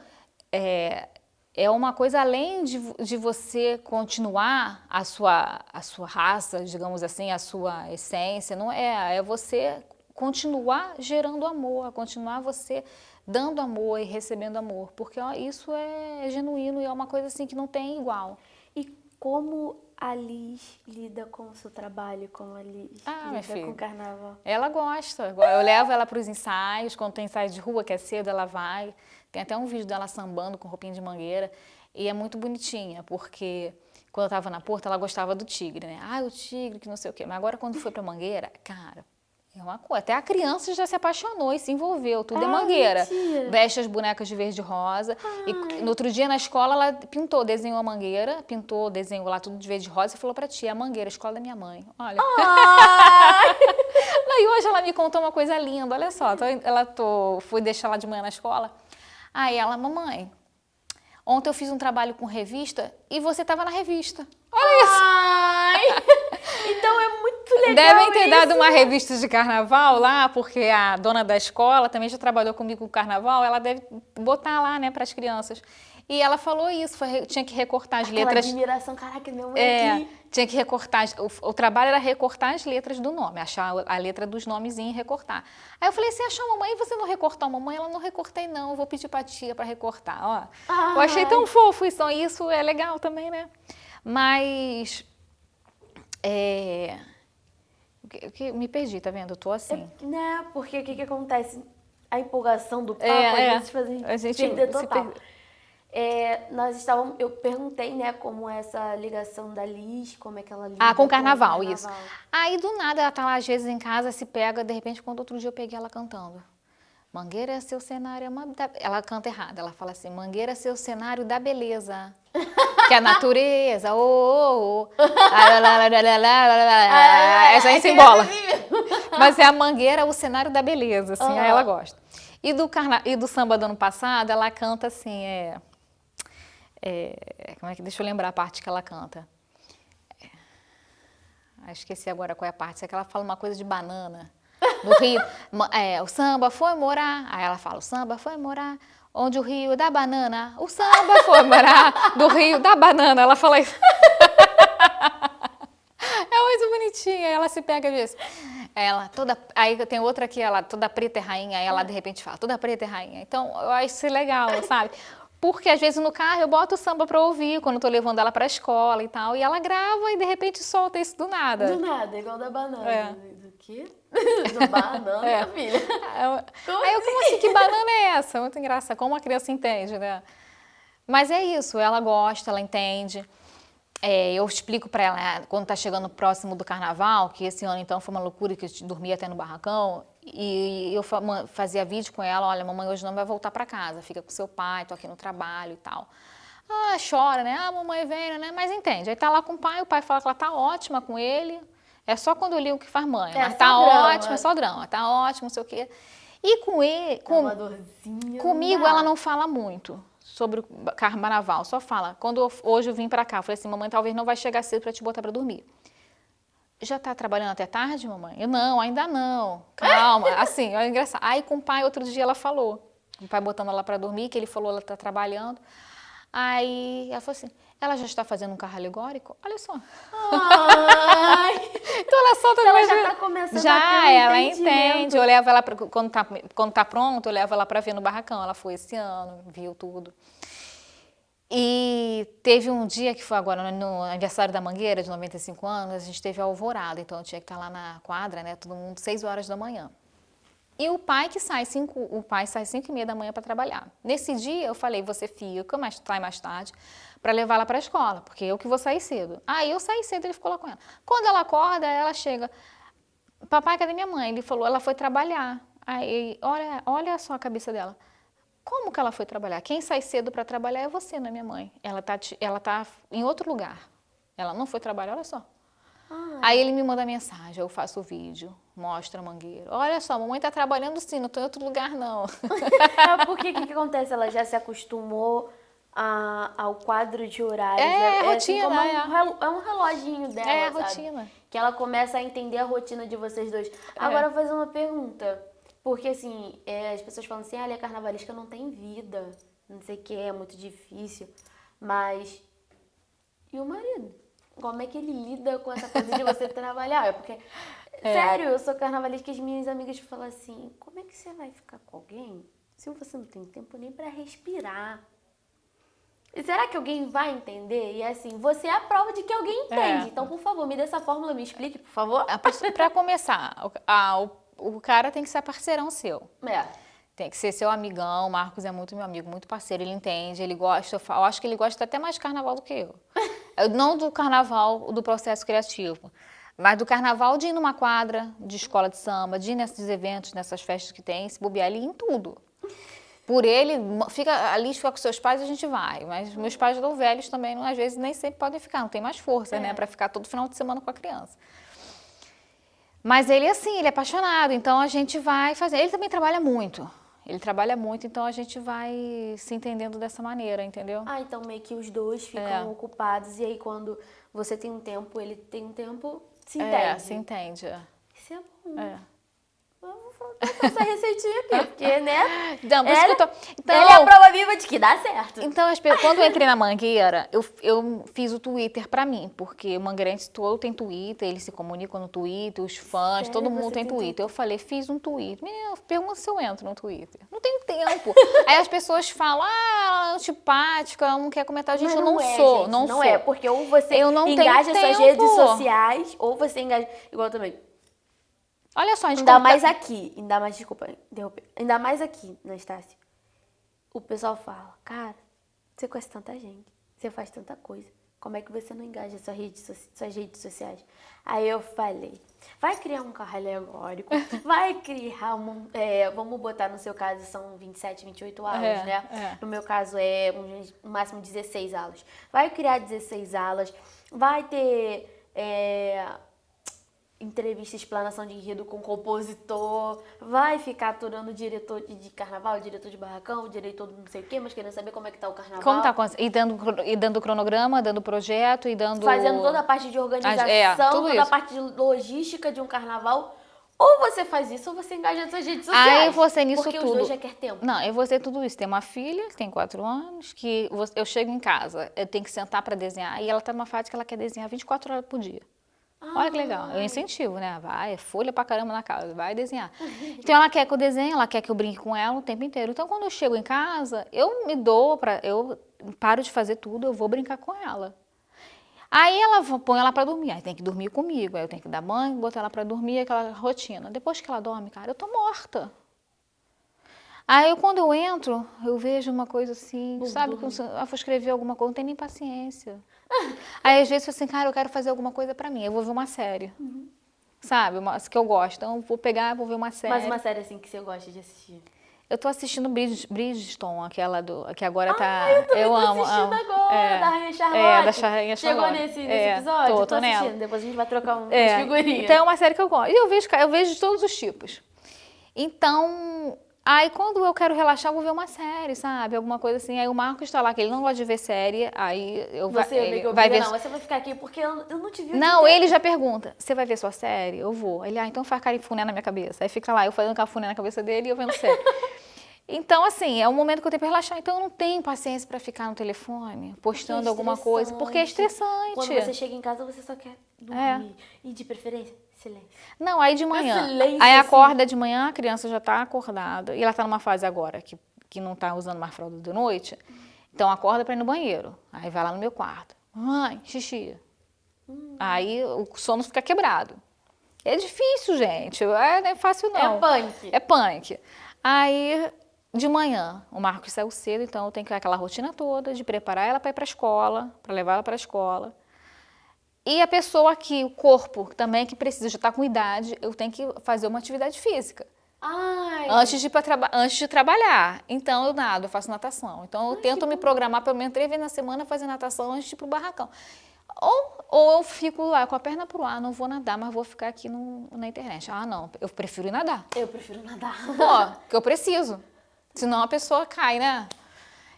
é uma coisa além de você continuar a sua raça, digamos assim, a sua essência, não é você continuar gerando amor, continuar você dando amor e recebendo amor, porque isso é genuíno e é uma coisa assim que não tem igual. E como a Liz lida com o seu trabalho, como a Liz lida com o carnaval? Ela gosta, eu levo ela para os ensaios, quando tem ensaio de rua, que é cedo, ela vai. Tem até um vídeo dela sambando com roupinha de mangueira. E é muito bonitinha, porque quando eu estava na Porta, ela gostava do tigre, né? O tigre, que não sei o quê. Mas agora, quando foi pra Mangueira, cara, é uma coisa. Até a criança já se apaixonou e se envolveu. Tudo é Mangueira. Mentira. Veste as bonecas de verde e rosa. E no outro dia, na escola, ela desenhou a Mangueira, desenhou lá tudo de verde e rosa e falou pra tia, a Mangueira, a escola da minha mãe. Olha. E hoje ela me contou uma coisa linda, olha só. Fui deixar ela de manhã na escola. Aí ela, mamãe, ontem eu fiz um trabalho com revista e você estava na revista. Olha isso! Então é muito legal. Devem ter dado uma revista de carnaval lá, porque a dona da escola também já trabalhou comigo com carnaval, ela deve botar lá, né, para as crianças. E ela falou isso, tinha que recortar as Aquela letras. admiração, caraca, minha mãe aqui. Tinha que recortar, o trabalho era recortar as letras do nome, achar a letra dos nomezinhos e recortar. Aí eu falei, você achou a mamãe e você não recortou a mamãe? Ela, não recortei não, eu vou pedir pra tia pra recortar, ó. Eu achei tão fofo isso é legal também, né? Mas, me perdi, tá vendo? Eu tô assim. Né, porque o que acontece? A empolgação do papo, às vezes faz a gente perder total. Eu perguntei, né, como é essa ligação da Liz, como é que ela lida com o carnaval, isso. Aí, do nada, ela tá lá, às vezes, em casa, se pega, de repente, quando outro dia eu peguei ela cantando. Mangueira, seu cenário é uma... Ela canta errado, ela fala assim, Mangueira, seu cenário da beleza. Que é a natureza, essa aí se embola. Mas é a Mangueira, o cenário da beleza, assim, aí ela gosta. E do samba do ano passado, ela canta assim, como é que, deixa eu lembrar a parte que ela canta. Esqueci agora qual é a parte, é que ela fala uma coisa de banana. No Rio, o samba foi morar, aí ela fala, o samba foi morar, onde o Rio da banana, o samba foi morar, do Rio da banana, ela fala isso. É muito bonitinha, ela se pega disso. Aí tem outra que ela toda preta é rainha, aí ela de repente fala, toda preta é rainha. Então, eu acho isso legal, sabe? Porque às vezes no carro eu boto o samba pra ouvir, quando eu tô levando ela pra escola e tal, e ela grava e de repente solta isso do nada. Do nada, igual da banana. Do quê? Do banana, filha. Como assim, que banana é essa? Muito engraçado, como a criança entende, né? Mas é isso, ela gosta, ela entende. Eu explico para ela, quando tá chegando próximo do carnaval, que esse ano então foi uma loucura, que eu dormia até no barracão, e eu fazia vídeo com ela, olha, mamãe hoje não vai voltar para casa, fica com seu pai, tô aqui no trabalho e tal. Chora, né? Mamãe vem, né? Mas entende, aí tá lá com o pai fala que ela tá ótima com ele, é só quando eu ligo que faz mãe, mas tá ótimo, é só drama, tá ótimo, não sei o quê. E comigo ela não fala muito sobre o carnaval, só fala, hoje eu vim pra cá, eu falei assim, mamãe talvez não vai chegar cedo pra te botar pra dormir. Já tá trabalhando até tarde, mamãe? Eu, não, ainda não, calma, assim, é engraçado. Aí com o pai, outro dia ela falou, o pai botando ela pra dormir, que ele falou, ela tá trabalhando. Aí ela falou assim, ela já está fazendo um carro alegórico? Olha só. Então ela solta então ela já tá começando a ter ela entende. Eu levo ela quando tá pronto, eu levo ela para ver no barracão. Ela foi esse ano, viu tudo. E teve um dia que foi agora no aniversário da Mangueira, de 95 anos, a gente teve a alvorada, então eu tinha que estar lá na quadra, né, todo mundo 6 horas da manhã. E o pai sai 5h30 da manhã para trabalhar. Nesse dia eu falei, você fica, mas sai mais tarde, para levar ela para a escola, porque eu que vou sair cedo. Aí eu saí cedo, ele ficou lá com ela. Quando ela acorda, ela chega, papai, cadê minha mãe? Ele falou, ela foi trabalhar. Aí, olha só a cabeça dela. Como que ela foi trabalhar? Quem sai cedo para trabalhar é você, não é minha mãe. Ela tá em outro lugar. Ela não foi trabalhar, olha só. Aí ele me manda mensagem, eu faço o vídeo, mostra a Mangueira. Olha só, a mamãe tá trabalhando sim, não tô em outro lugar não. Porque o que acontece? Ela já se acostumou ao quadro de horários. Rotina. Assim, é um reloginho dela, a sabe? rotina. Que ela começa a entender a rotina de vocês dois. Agora eu vou fazer uma pergunta. Porque assim, as pessoas falam assim, a carnavalesca não tem vida, não sei o que, é muito difícil. Mas, e o marido? Como é que ele lida com essa coisa de você trabalhar? Porque, sério, eu sou carnavalesca e as minhas amigas falam assim, como é que você vai ficar com alguém se você não tem tempo nem pra respirar? E será que alguém vai entender? E assim, você é a prova de que alguém entende. Então, por favor, me dê essa fórmula, me explique, por favor. Pra começar, o cara tem que ser parceirão seu. Tem que ser seu amigão. O Marcos é muito meu amigo, muito parceiro. Ele entende, ele gosta. Eu acho que ele gosta até mais de carnaval do que eu. Não do carnaval, do processo criativo. Mas do carnaval de ir numa quadra de escola de samba, de ir nesses eventos, nessas festas que tem, se bobear ali em tudo. Por ele, ali fica com seus pais, a gente vai. Mas meus pais estão velhos também, às vezes nem sempre podem ficar. Não tem mais força, né? Pra ficar todo final de semana com a criança. Mas ele, assim, ele é apaixonado. Então a gente vai fazer. Ele também trabalha muito. Ele trabalha muito, então a gente vai se entendendo dessa maneira, entendeu? Então meio que os dois ficam ocupados. E aí quando você tem um tempo, ele tem um tempo, se entende. Se entende. Isso é bom. passar essa receitinha aqui, porque, né? Não, por isso que eu tô... Então, Ela é a prova viva de que dá certo. Então, quando eu entrei na Mangueira, eu fiz o Twitter pra mim, porque o Mangueirense todo tem Twitter, eles se comunicam no Twitter, os fãs, Sério? todo mundo Você tem tem Twitter. Eu falei, fiz um Twitter. Menina, pergunta se eu entro no Twitter. Não tenho tempo. Aí as pessoas falam, ela é antipática, ela não quer comentar. Gente, Mas eu não é, sou, gente, não não sou. é, porque ou você Eu não tenho engaja suas tempo. redes sociais, ou você engaja... Igual também. Olha só, a gente Ainda comenta- mais aqui, ainda mais, desculpa, interromper. Ainda mais aqui, Anastácia. O pessoal fala, cara, você conhece tanta gente, você faz tanta coisa. Como é que você não engaja suas redes sociais? Aí eu falei, vai criar um carro alegórico, vai criar vamos botar no seu caso são 27, 28 aulas, né? No meu caso é no máximo 16 aulas. Vai criar 16 aulas, vai ter entrevista, explanação de enredo com compositor, vai ficar aturando o diretor de carnaval, o diretor de barracão, o diretor do não sei o quê, mas querendo saber como é que tá o carnaval. Como tá e dando cronograma, dando projeto e dando... Fazendo toda a parte de organização, tudo toda a isso. parte de logística de um carnaval. Ou você faz isso, ou você engaja nas suas redes sociais. Aí você nisso porque tudo. os dois já quer tempo. Não, eu vou ter tudo isso. Tem uma filha que tem 4 anos, que eu chego em casa, eu tenho que sentar para desenhar, e ela tá numa fase que ela quer desenhar 24 horas por dia. Olha que legal, eu incentivo, né? Vai, é folha pra caramba na casa, vai desenhar. Então ela quer que eu desenhe, ela quer que eu brinque com ela o tempo inteiro. Então quando eu chego em casa, eu paro de fazer tudo, eu vou brincar com ela. Aí põe ela pra dormir, aí tem que dormir comigo, aí eu tenho que dar banho, botar ela pra dormir, aquela rotina. Depois que ela dorme, cara, eu tô morta. Aí quando eu entro, eu vejo uma coisa assim, sabe? Que eu vou escrever alguma coisa, não tenho nem paciência. Aí às vezes eu assim, cara, eu quero fazer alguma coisa pra mim, eu vou ver uma série. Sabe? Que eu gosto. Então eu vou pegar, vou ver uma série. Mas uma série assim que você gosta de assistir. Eu tô assistindo Bridgerton, que agora tá... Eu também tô amo, assistindo agora, da Rainha Charlotte. Da Rainha Charlotte. Chegou nesse episódio? Tô nela. assistindo. Depois a gente vai trocar umas figurinhas. Então é uma série que eu gosto. E eu vejo de todos os tipos. Então, aí quando eu quero relaxar, eu vou ver uma série, sabe? Alguma coisa assim. Aí o Marcos tá lá, que ele não gosta de ver série. Aí eu Você vai ver. Não, você vai ficar aqui porque eu não te vi. Não, ele já pergunta, você vai ver sua série? Eu vou. Ele, então faz carifuné na minha cabeça. Aí fica lá, eu fazendo cafuné na cabeça dele e eu vendo série. Então, assim, é um momento que eu tenho pra relaxar. Então, eu não tenho paciência pra ficar no telefone, postando alguma coisa, porque é estressante. Quando você chega em casa, você só quer dormir. E de preferência, silêncio. Não, aí de manhã. Silêncio, Aí assim. acorda de manhã, a criança já tá acordada. E ela tá numa fase agora que não tá usando mais fralda de noite. Então, acorda pra ir no banheiro. Aí vai lá no meu quarto. Mãe, xixi. Aí o sono fica quebrado. É difícil, gente. Não é fácil, não. É punk. É punk. Aí, de manhã, o Marcos saiu cedo, então eu tenho que ter aquela rotina toda de preparar ela para ir para a escola, para levar ela para a escola. E a pessoa aqui, o corpo também, que precisa, já está com idade, eu tenho que fazer uma atividade física. Ai. Antes de trabalhar. Então, eu nado, eu faço natação. Então, eu tento me programar pelo menos 3 vezes na semana fazer natação antes de ir pro barracão. Ou eu fico lá com a perna pro ar, não vou nadar, mas vou ficar aqui na internet. Ah, não, eu prefiro ir nadar. Eu prefiro nadar. Pô, que eu preciso. Senão a pessoa cai, né?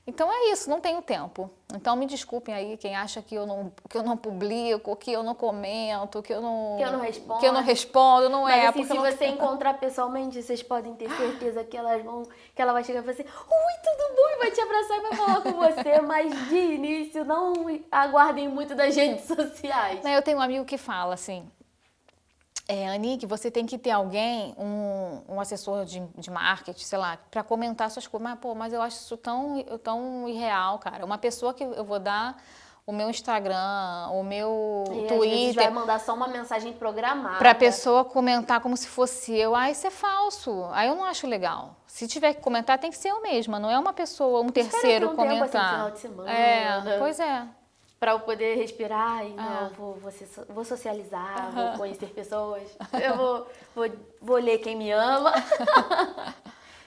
Então é isso, não tenho tempo. Então me desculpem aí quem acha que eu não publico, que eu não comento, que eu não respondo. Que eu não respondo, não Mas é. assim, porque se eu não... você encontrar pessoalmente, vocês podem ter certeza que ela vai chegar e falar assim, oi, tudo bom? E vai te abraçar e vai falar com você. Mas de início, não aguardem muito das redes sociais. Eu tenho um amigo que fala assim, Anique, você tem que ter alguém, um assessor de marketing, sei lá, para comentar suas coisas. Mas eu acho isso tão irreal, cara. Uma pessoa que eu vou dar o meu Instagram, o meu Twitter. Às vezes vai mandar só uma mensagem programada. Pra pessoa comentar como se fosse eu. Isso é falso. Aí eu não acho legal. Se tiver que comentar, tem que ser eu mesma. Não é uma pessoa, um terceiro comentar. Tempo, assim, final de semana. Pois é. Pra eu poder respirar e não, vou socializar, vou conhecer pessoas, eu vou ler quem me ama.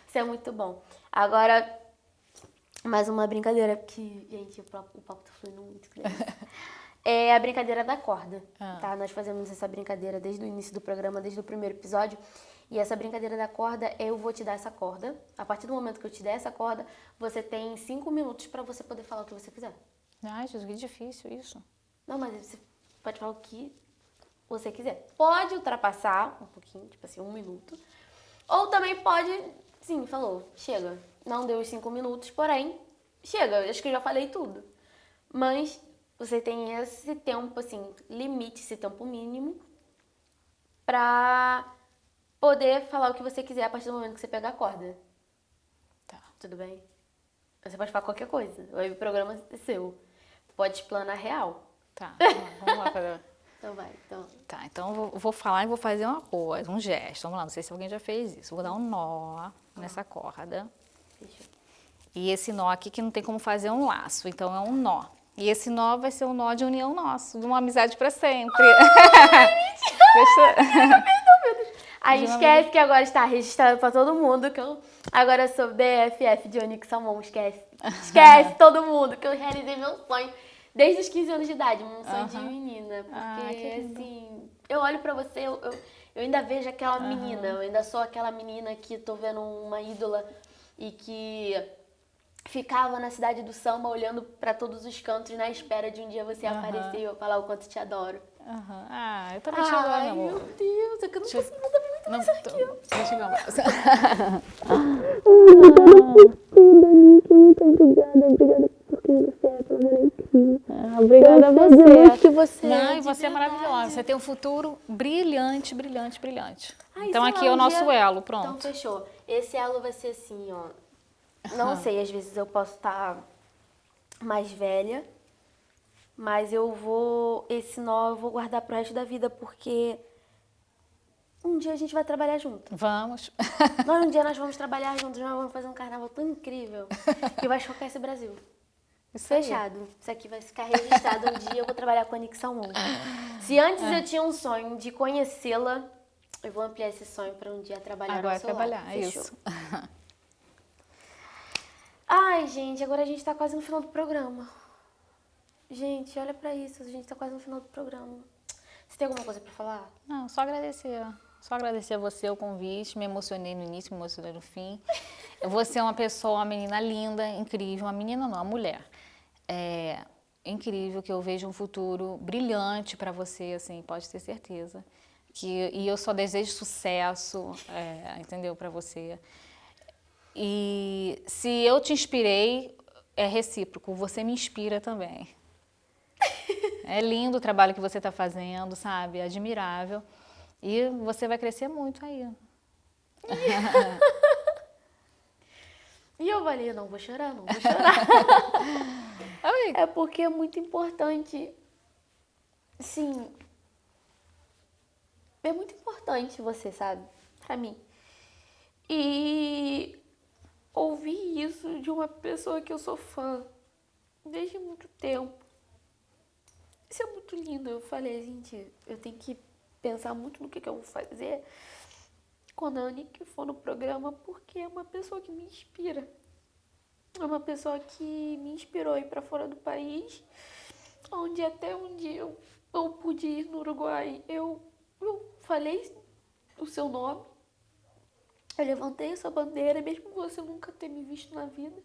Isso é muito bom. Agora, mais uma brincadeira, que, gente, o papo tá fluindo muito. É a brincadeira da corda, tá? Nós fazemos essa brincadeira desde o início do programa, desde o primeiro episódio. E essa brincadeira da corda, eu vou te dar essa corda. A partir do momento que eu te der essa corda, você tem 5 minutos pra você poder falar o que você quiser. Ai, Jesus, que difícil isso. Não, mas você pode falar o que você quiser. Pode ultrapassar um pouquinho, tipo assim, 1 minuto. Ou também pode, sim, falou, chega. Não deu os 5 minutos, porém, chega. Eu acho que eu já falei tudo. Mas você tem esse tempo, assim, limite, esse tempo mínimo pra poder falar o que você quiser a partir do momento que você pega a corda. Tá. Tudo bem? Você pode falar qualquer coisa. O programa é seu. Pode explanar real. Tá, vamos lá fazer. Então vai, então. Tá, então eu vou falar e vou fazer uma coisa, um gesto. Vamos lá, não sei se alguém já fez isso. Vou dar um nó nessa corda. Fechou. E esse nó aqui que não tem como fazer um laço, então é um nó. E esse nó vai ser um nó de união nosso, de uma amizade pra sempre. Aí esquece que agora está registrado pra todo mundo que eu agora sou BFF de Onyx Salmão. Esquece. Esquece todo mundo que eu realizei meu sonho desde os 15 anos de idade. Um sonho de menina. Porque, assim, eu olho pra você, eu ainda vejo aquela menina. Eu ainda sou aquela menina que tô vendo uma ídola e que ficava na cidade do samba olhando pra todos os cantos na espera de um dia você aparecer e eu falar o quanto te adoro. Ah, eu também te adoro, meu amor. Meu Deus, é que eu não consigo mandar muito mais aqui. Deixa eu abraço. Muito obrigada porque você é pelo amor incrível. Obrigada a Deus que você Não, é e de você é verdade. maravilhosa. Você tem um futuro brilhante, brilhante, brilhante. Ai, Então sei aqui lá, é o um nosso dia- elo, Então pronto. fechou. Esse elo vai ser assim, ó. Não sei, às vezes eu posso estar mais velha, mas esse nó eu vou guardar pro resto da vida, porque um dia a gente vai trabalhar junto. Vamos. Um dia nós vamos trabalhar juntos, nós vamos fazer um carnaval tão incrível que vai chocar esse Brasil. Isso aí. Fechado. Isso aqui vai ficar registrado um dia, eu vou trabalhar com a Onyx Salmão. Se antes eu tinha um sonho de conhecê-la, eu vou ampliar esse sonho para um dia trabalhar Agora ao seu trabalhar, lado. é Fechou. isso. Ai, gente, agora a gente tá quase no final do programa. Gente, olha pra isso, a gente tá quase no final do programa. Você tem alguma coisa pra falar? Não, só agradecer. Só agradecer a você o convite. Me emocionei no início, me emocionei no fim. Você é uma pessoa, uma menina linda, incrível. Uma menina não, uma mulher. É incrível, que eu vejo um futuro brilhante para você, assim, pode ter certeza. E eu só desejo sucesso, entendeu, para você. E se eu te inspirei, é recíproco, você me inspira também. É lindo o trabalho que você está fazendo, sabe? É admirável. E você vai crescer muito aí. E eu falei, não vou chorar, não vou chorar. É porque é muito importante, sim, é muito importante você, sabe? Pra mim. E ouvir isso de uma pessoa que eu sou fã desde muito tempo. Isso é muito lindo. Eu falei, gente, eu tenho que pensar muito no que eu vou fazer quando a Anique for no programa, porque é uma pessoa que me inspira. É uma pessoa que me inspirou a ir pra fora do país, onde até um dia eu pude ir no Uruguai. Eu falei o seu nome, eu levantei essa bandeira, mesmo você nunca ter me visto na vida.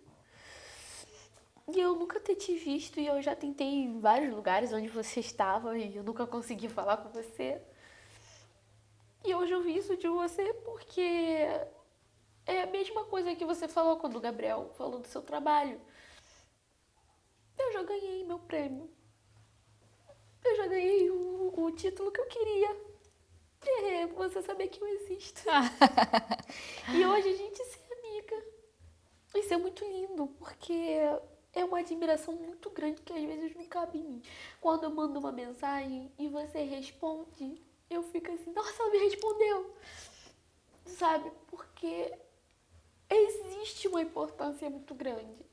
E eu nunca ter te visto, e eu já tentei em vários lugares onde você estava e eu nunca consegui falar com você. E hoje eu vi isso de você porque é a mesma coisa que você falou quando o Gabriel falou do seu trabalho. Eu já ganhei meu prêmio. Eu já ganhei o título que eu queria. É você saber que eu existo. E hoje a gente ser amiga. Isso é muito lindo, porque é uma admiração muito grande que às vezes não cabe em mim. Quando eu mando uma mensagem e você responde, eu fico assim, nossa, ela me respondeu. Sabe? Porque existe uma importância muito grande.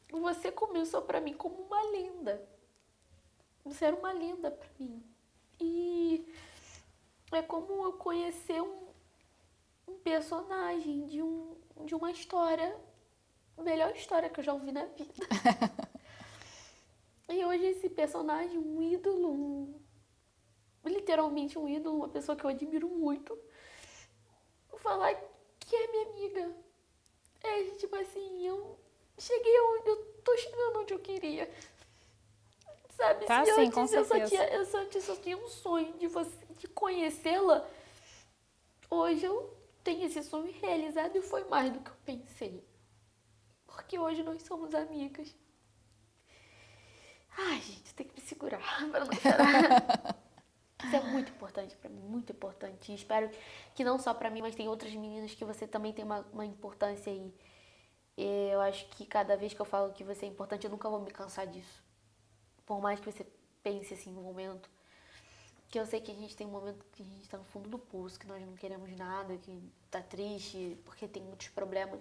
Você começou pra mim como uma lenda. Você era uma lenda pra mim. E é como eu conhecer um personagem de uma história, a melhor história que eu já ouvi na vida. E hoje esse personagem, um ídolo, literalmente um ídolo, uma pessoa que eu admiro muito, vou falar que é minha amiga. Tipo assim, eu cheguei onde eu tô chegando onde eu queria. Sabe? Tá, Se sim, antes com certeza. eu só tinha um sonho de conhecê-la. Hoje eu tenho esse sonho realizado e foi mais do que eu pensei. Porque hoje nós somos amigas. Ai, gente, tem que me segurar para não chorar. Isso é muito importante pra mim, muito importante. E espero que não só pra mim, mas tem outras meninas que você também tem uma importância aí. E eu acho que cada vez que eu falo que você é importante, eu nunca vou me cansar disso. Por mais que você pense assim no momento, que eu sei que a gente tem um momento que a gente tá no fundo do poço, que nós não queremos nada, que tá triste, porque tem muitos problemas.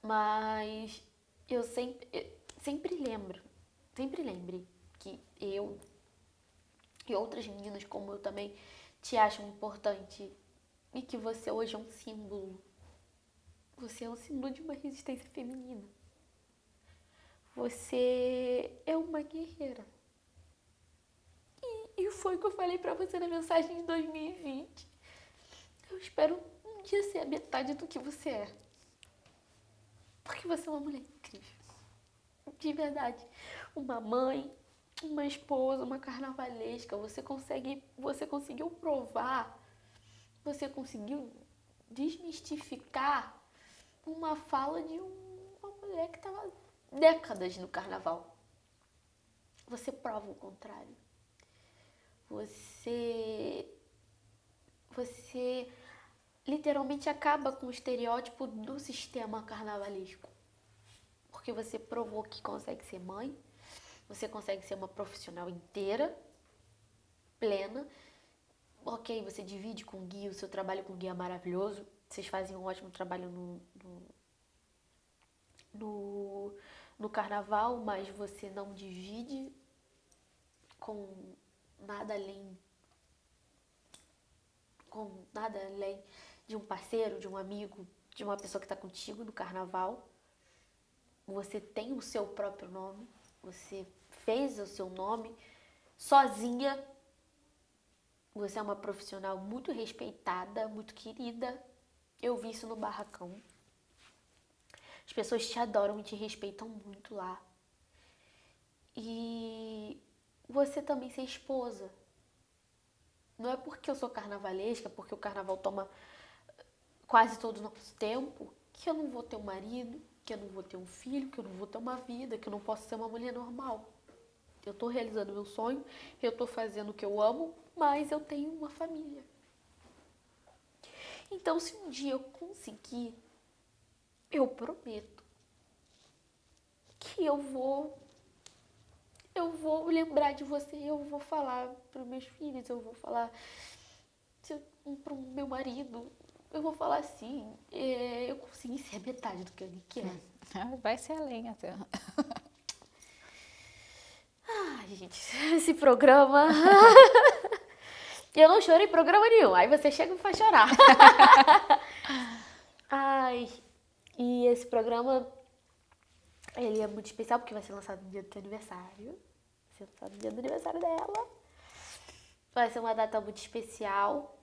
Mas eu sempre lembre que eu e outras meninas como eu também te acham importante e que você hoje é um símbolo. Você é um símbolo de uma resistência feminina. Você é uma guerreira. E foi o que eu falei pra você na mensagem de 2020. Eu espero um dia ser a metade do que você é. Porque você é uma mulher incrível. De verdade. Uma mãe, uma esposa, uma carnavalesca. Você conseguiu provar, você conseguiu desmistificar uma fala de uma mulher que estava décadas no carnaval. Você prova o contrário. Você literalmente acaba com o estereótipo do sistema carnavalesco. Porque você provou que consegue ser mãe, você consegue ser uma profissional inteira, plena. Ok, você divide com o Gui, o seu trabalho com o Gui é maravilhoso. Vocês fazem um ótimo trabalho no carnaval, mas você não divide com nada além de um parceiro, de um amigo, de uma pessoa que está contigo no carnaval. Você tem o seu próprio nome, você fez o seu nome sozinha. Você é uma profissional muito respeitada, muito querida. Eu vi isso no barracão. As pessoas te adoram e te respeitam muito lá. E você também ser esposa. Não é porque eu sou carnavalesca, porque o carnaval toma quase todo o nosso tempo, que eu não vou ter um marido, que eu não vou ter um filho, que eu não vou ter uma vida, que eu não posso ser uma mulher normal. Eu tô realizando meu sonho, eu tô fazendo o que eu amo, mas eu tenho uma família. Então, se um dia eu conseguir, eu prometo que eu vou lembrar de você, eu vou falar para meus filhos, eu vou falar para o meu marido, eu vou falar assim, eu consegui ser a metade do que ele quer. Vai ser além até. Ai, gente, esse programa... Eu não choro em programa nenhum, aí você chega e me faz chorar. Ai, e esse programa, ele é muito especial porque vai ser lançado no dia do teu aniversário. Vai ser lançado no dia do aniversário dela. Vai ser uma data muito especial.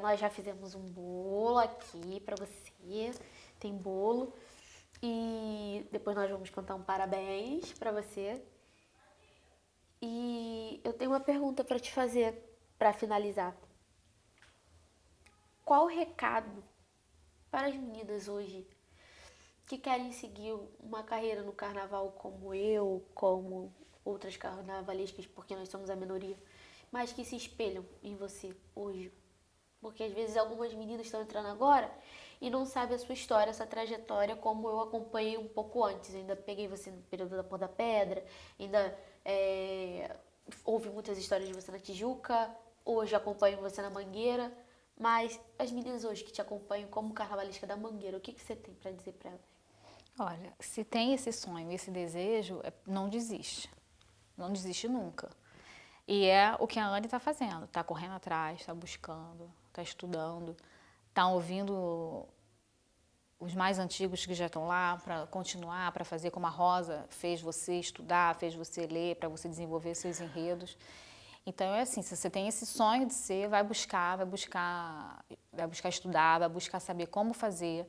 Nós já fizemos um bolo aqui pra você. Tem bolo. E depois nós vamos cantar um parabéns pra você. E eu tenho uma pergunta pra te fazer, pra finalizar. Qual o recado para as meninas hoje que querem seguir uma carreira no carnaval como eu, como outras carnavalescas, porque nós somos a minoria, mas que se espelham em você hoje? Porque às vezes algumas meninas estão entrando agora e não sabem a sua história, a sua trajetória, como eu acompanhei um pouco antes. Eu ainda peguei você no período da Pôr da Pedra, ainda ouvi muitas histórias de você na Tijuca, hoje acompanho você na Mangueira. Mas as meninas hoje que te acompanham como carnavalesca da Mangueira, o que você tem para dizer para elas? Olha, se tem esse sonho, esse desejo, não desiste. Não desiste nunca. E é o que a Anne está fazendo. Está correndo atrás, está buscando, está estudando, está ouvindo os mais antigos que já estão lá para continuar, para fazer como a Rosa fez você estudar, fez você ler, para você desenvolver seus enredos. Então é assim, se você tem esse sonho de ser, vai buscar estudar, vai buscar saber como fazer.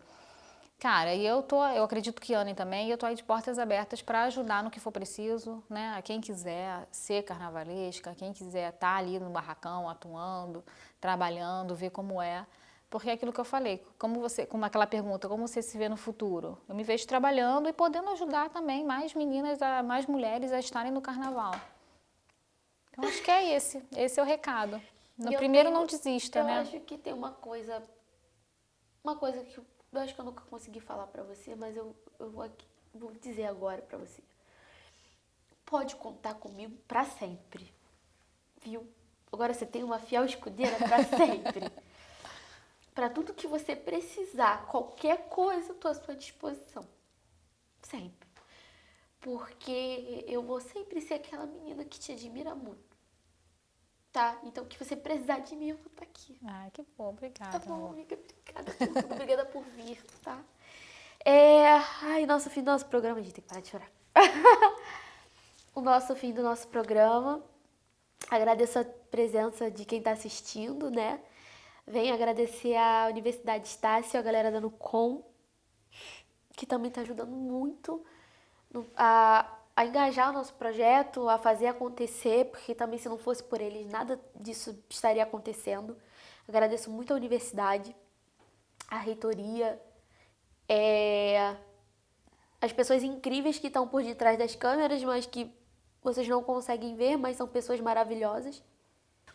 Cara, e eu acredito que Anne também, e eu tô aí de portas abertas para ajudar no que for preciso, né? A quem quiser ser carnavalesca, quem quiser estar ali no barracão, atuando, trabalhando, ver como é. Porque é aquilo que eu falei, como aquela pergunta, como você se vê no futuro? Eu me vejo trabalhando e podendo ajudar também mais meninas, mais mulheres a estarem no carnaval. Então acho que é esse é o recado. No primeiro não desista, né? Eu acho que tem uma coisa que eu acho que eu nunca consegui falar pra você, mas eu vou dizer agora pra você. Pode contar comigo pra sempre, viu? Agora você tem uma fiel escudeira pra sempre. Pra tudo que você precisar, qualquer coisa, eu tô à sua disposição. Sempre. Porque eu vou sempre ser aquela menina que te admira muito. Tá? Então, o que você precisar de mim, eu vou estar aqui. Ai, que bom, obrigada. Tá bom, amiga? Obrigada por tudo. Obrigada por vir, tá? Ai, fim do nosso programa. A gente tem que parar de chorar. O fim do nosso programa. Agradeço a presença de quem tá assistindo, né? Venho agradecer a Universidade Estácio, a galera da Nucom, que também tá ajudando muito a engajar o nosso projeto, a fazer acontecer, porque também se não fosse por eles, nada disso estaria acontecendo. Agradeço muito a universidade, a reitoria, as pessoas incríveis que estão por detrás das câmeras, mas que vocês não conseguem ver, mas são pessoas maravilhosas.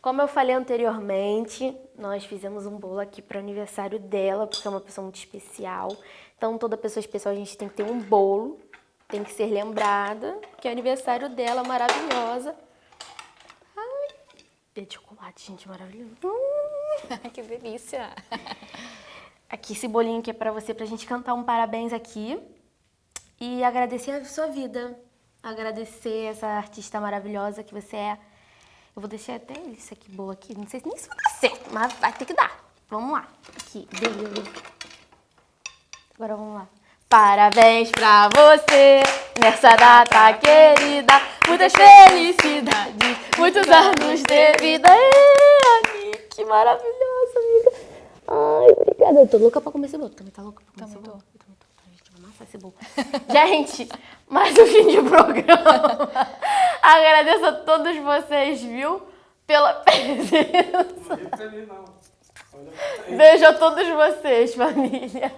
Como eu falei anteriormente, nós fizemos um bolo aqui para o aniversário dela, porque é uma pessoa muito especial. Então, toda pessoa especial a gente tem que ter um bolo, tem que ser lembrada, que é o aniversário dela, maravilhosa. Ai, é de chocolate, gente, maravilhoso. Que delícia! Aqui, esse bolinho aqui é pra você, pra gente cantar um parabéns aqui. E agradecer a sua vida. Agradecer essa artista maravilhosa que você é. Eu vou deixar até isso aqui, boa aqui. Não sei nem se vai dar certo, mas vai ter que dar. Vamos lá. Aqui, beleza. Agora vamos lá. Parabéns pra você, nessa data querida. Muitas felicidades, muitos anos de vida. Amiga, que maravilhosa, amiga. Ai, obrigada. Eu tô louca pra comer esse bolo. Também tá louca pra comer esse bolo? Eu também tô. A gente vai amassar esse bolo. Gente, mais um fim de programa. Agradeço a todos vocês, viu? Pela presença. Beijo a todos vocês, família.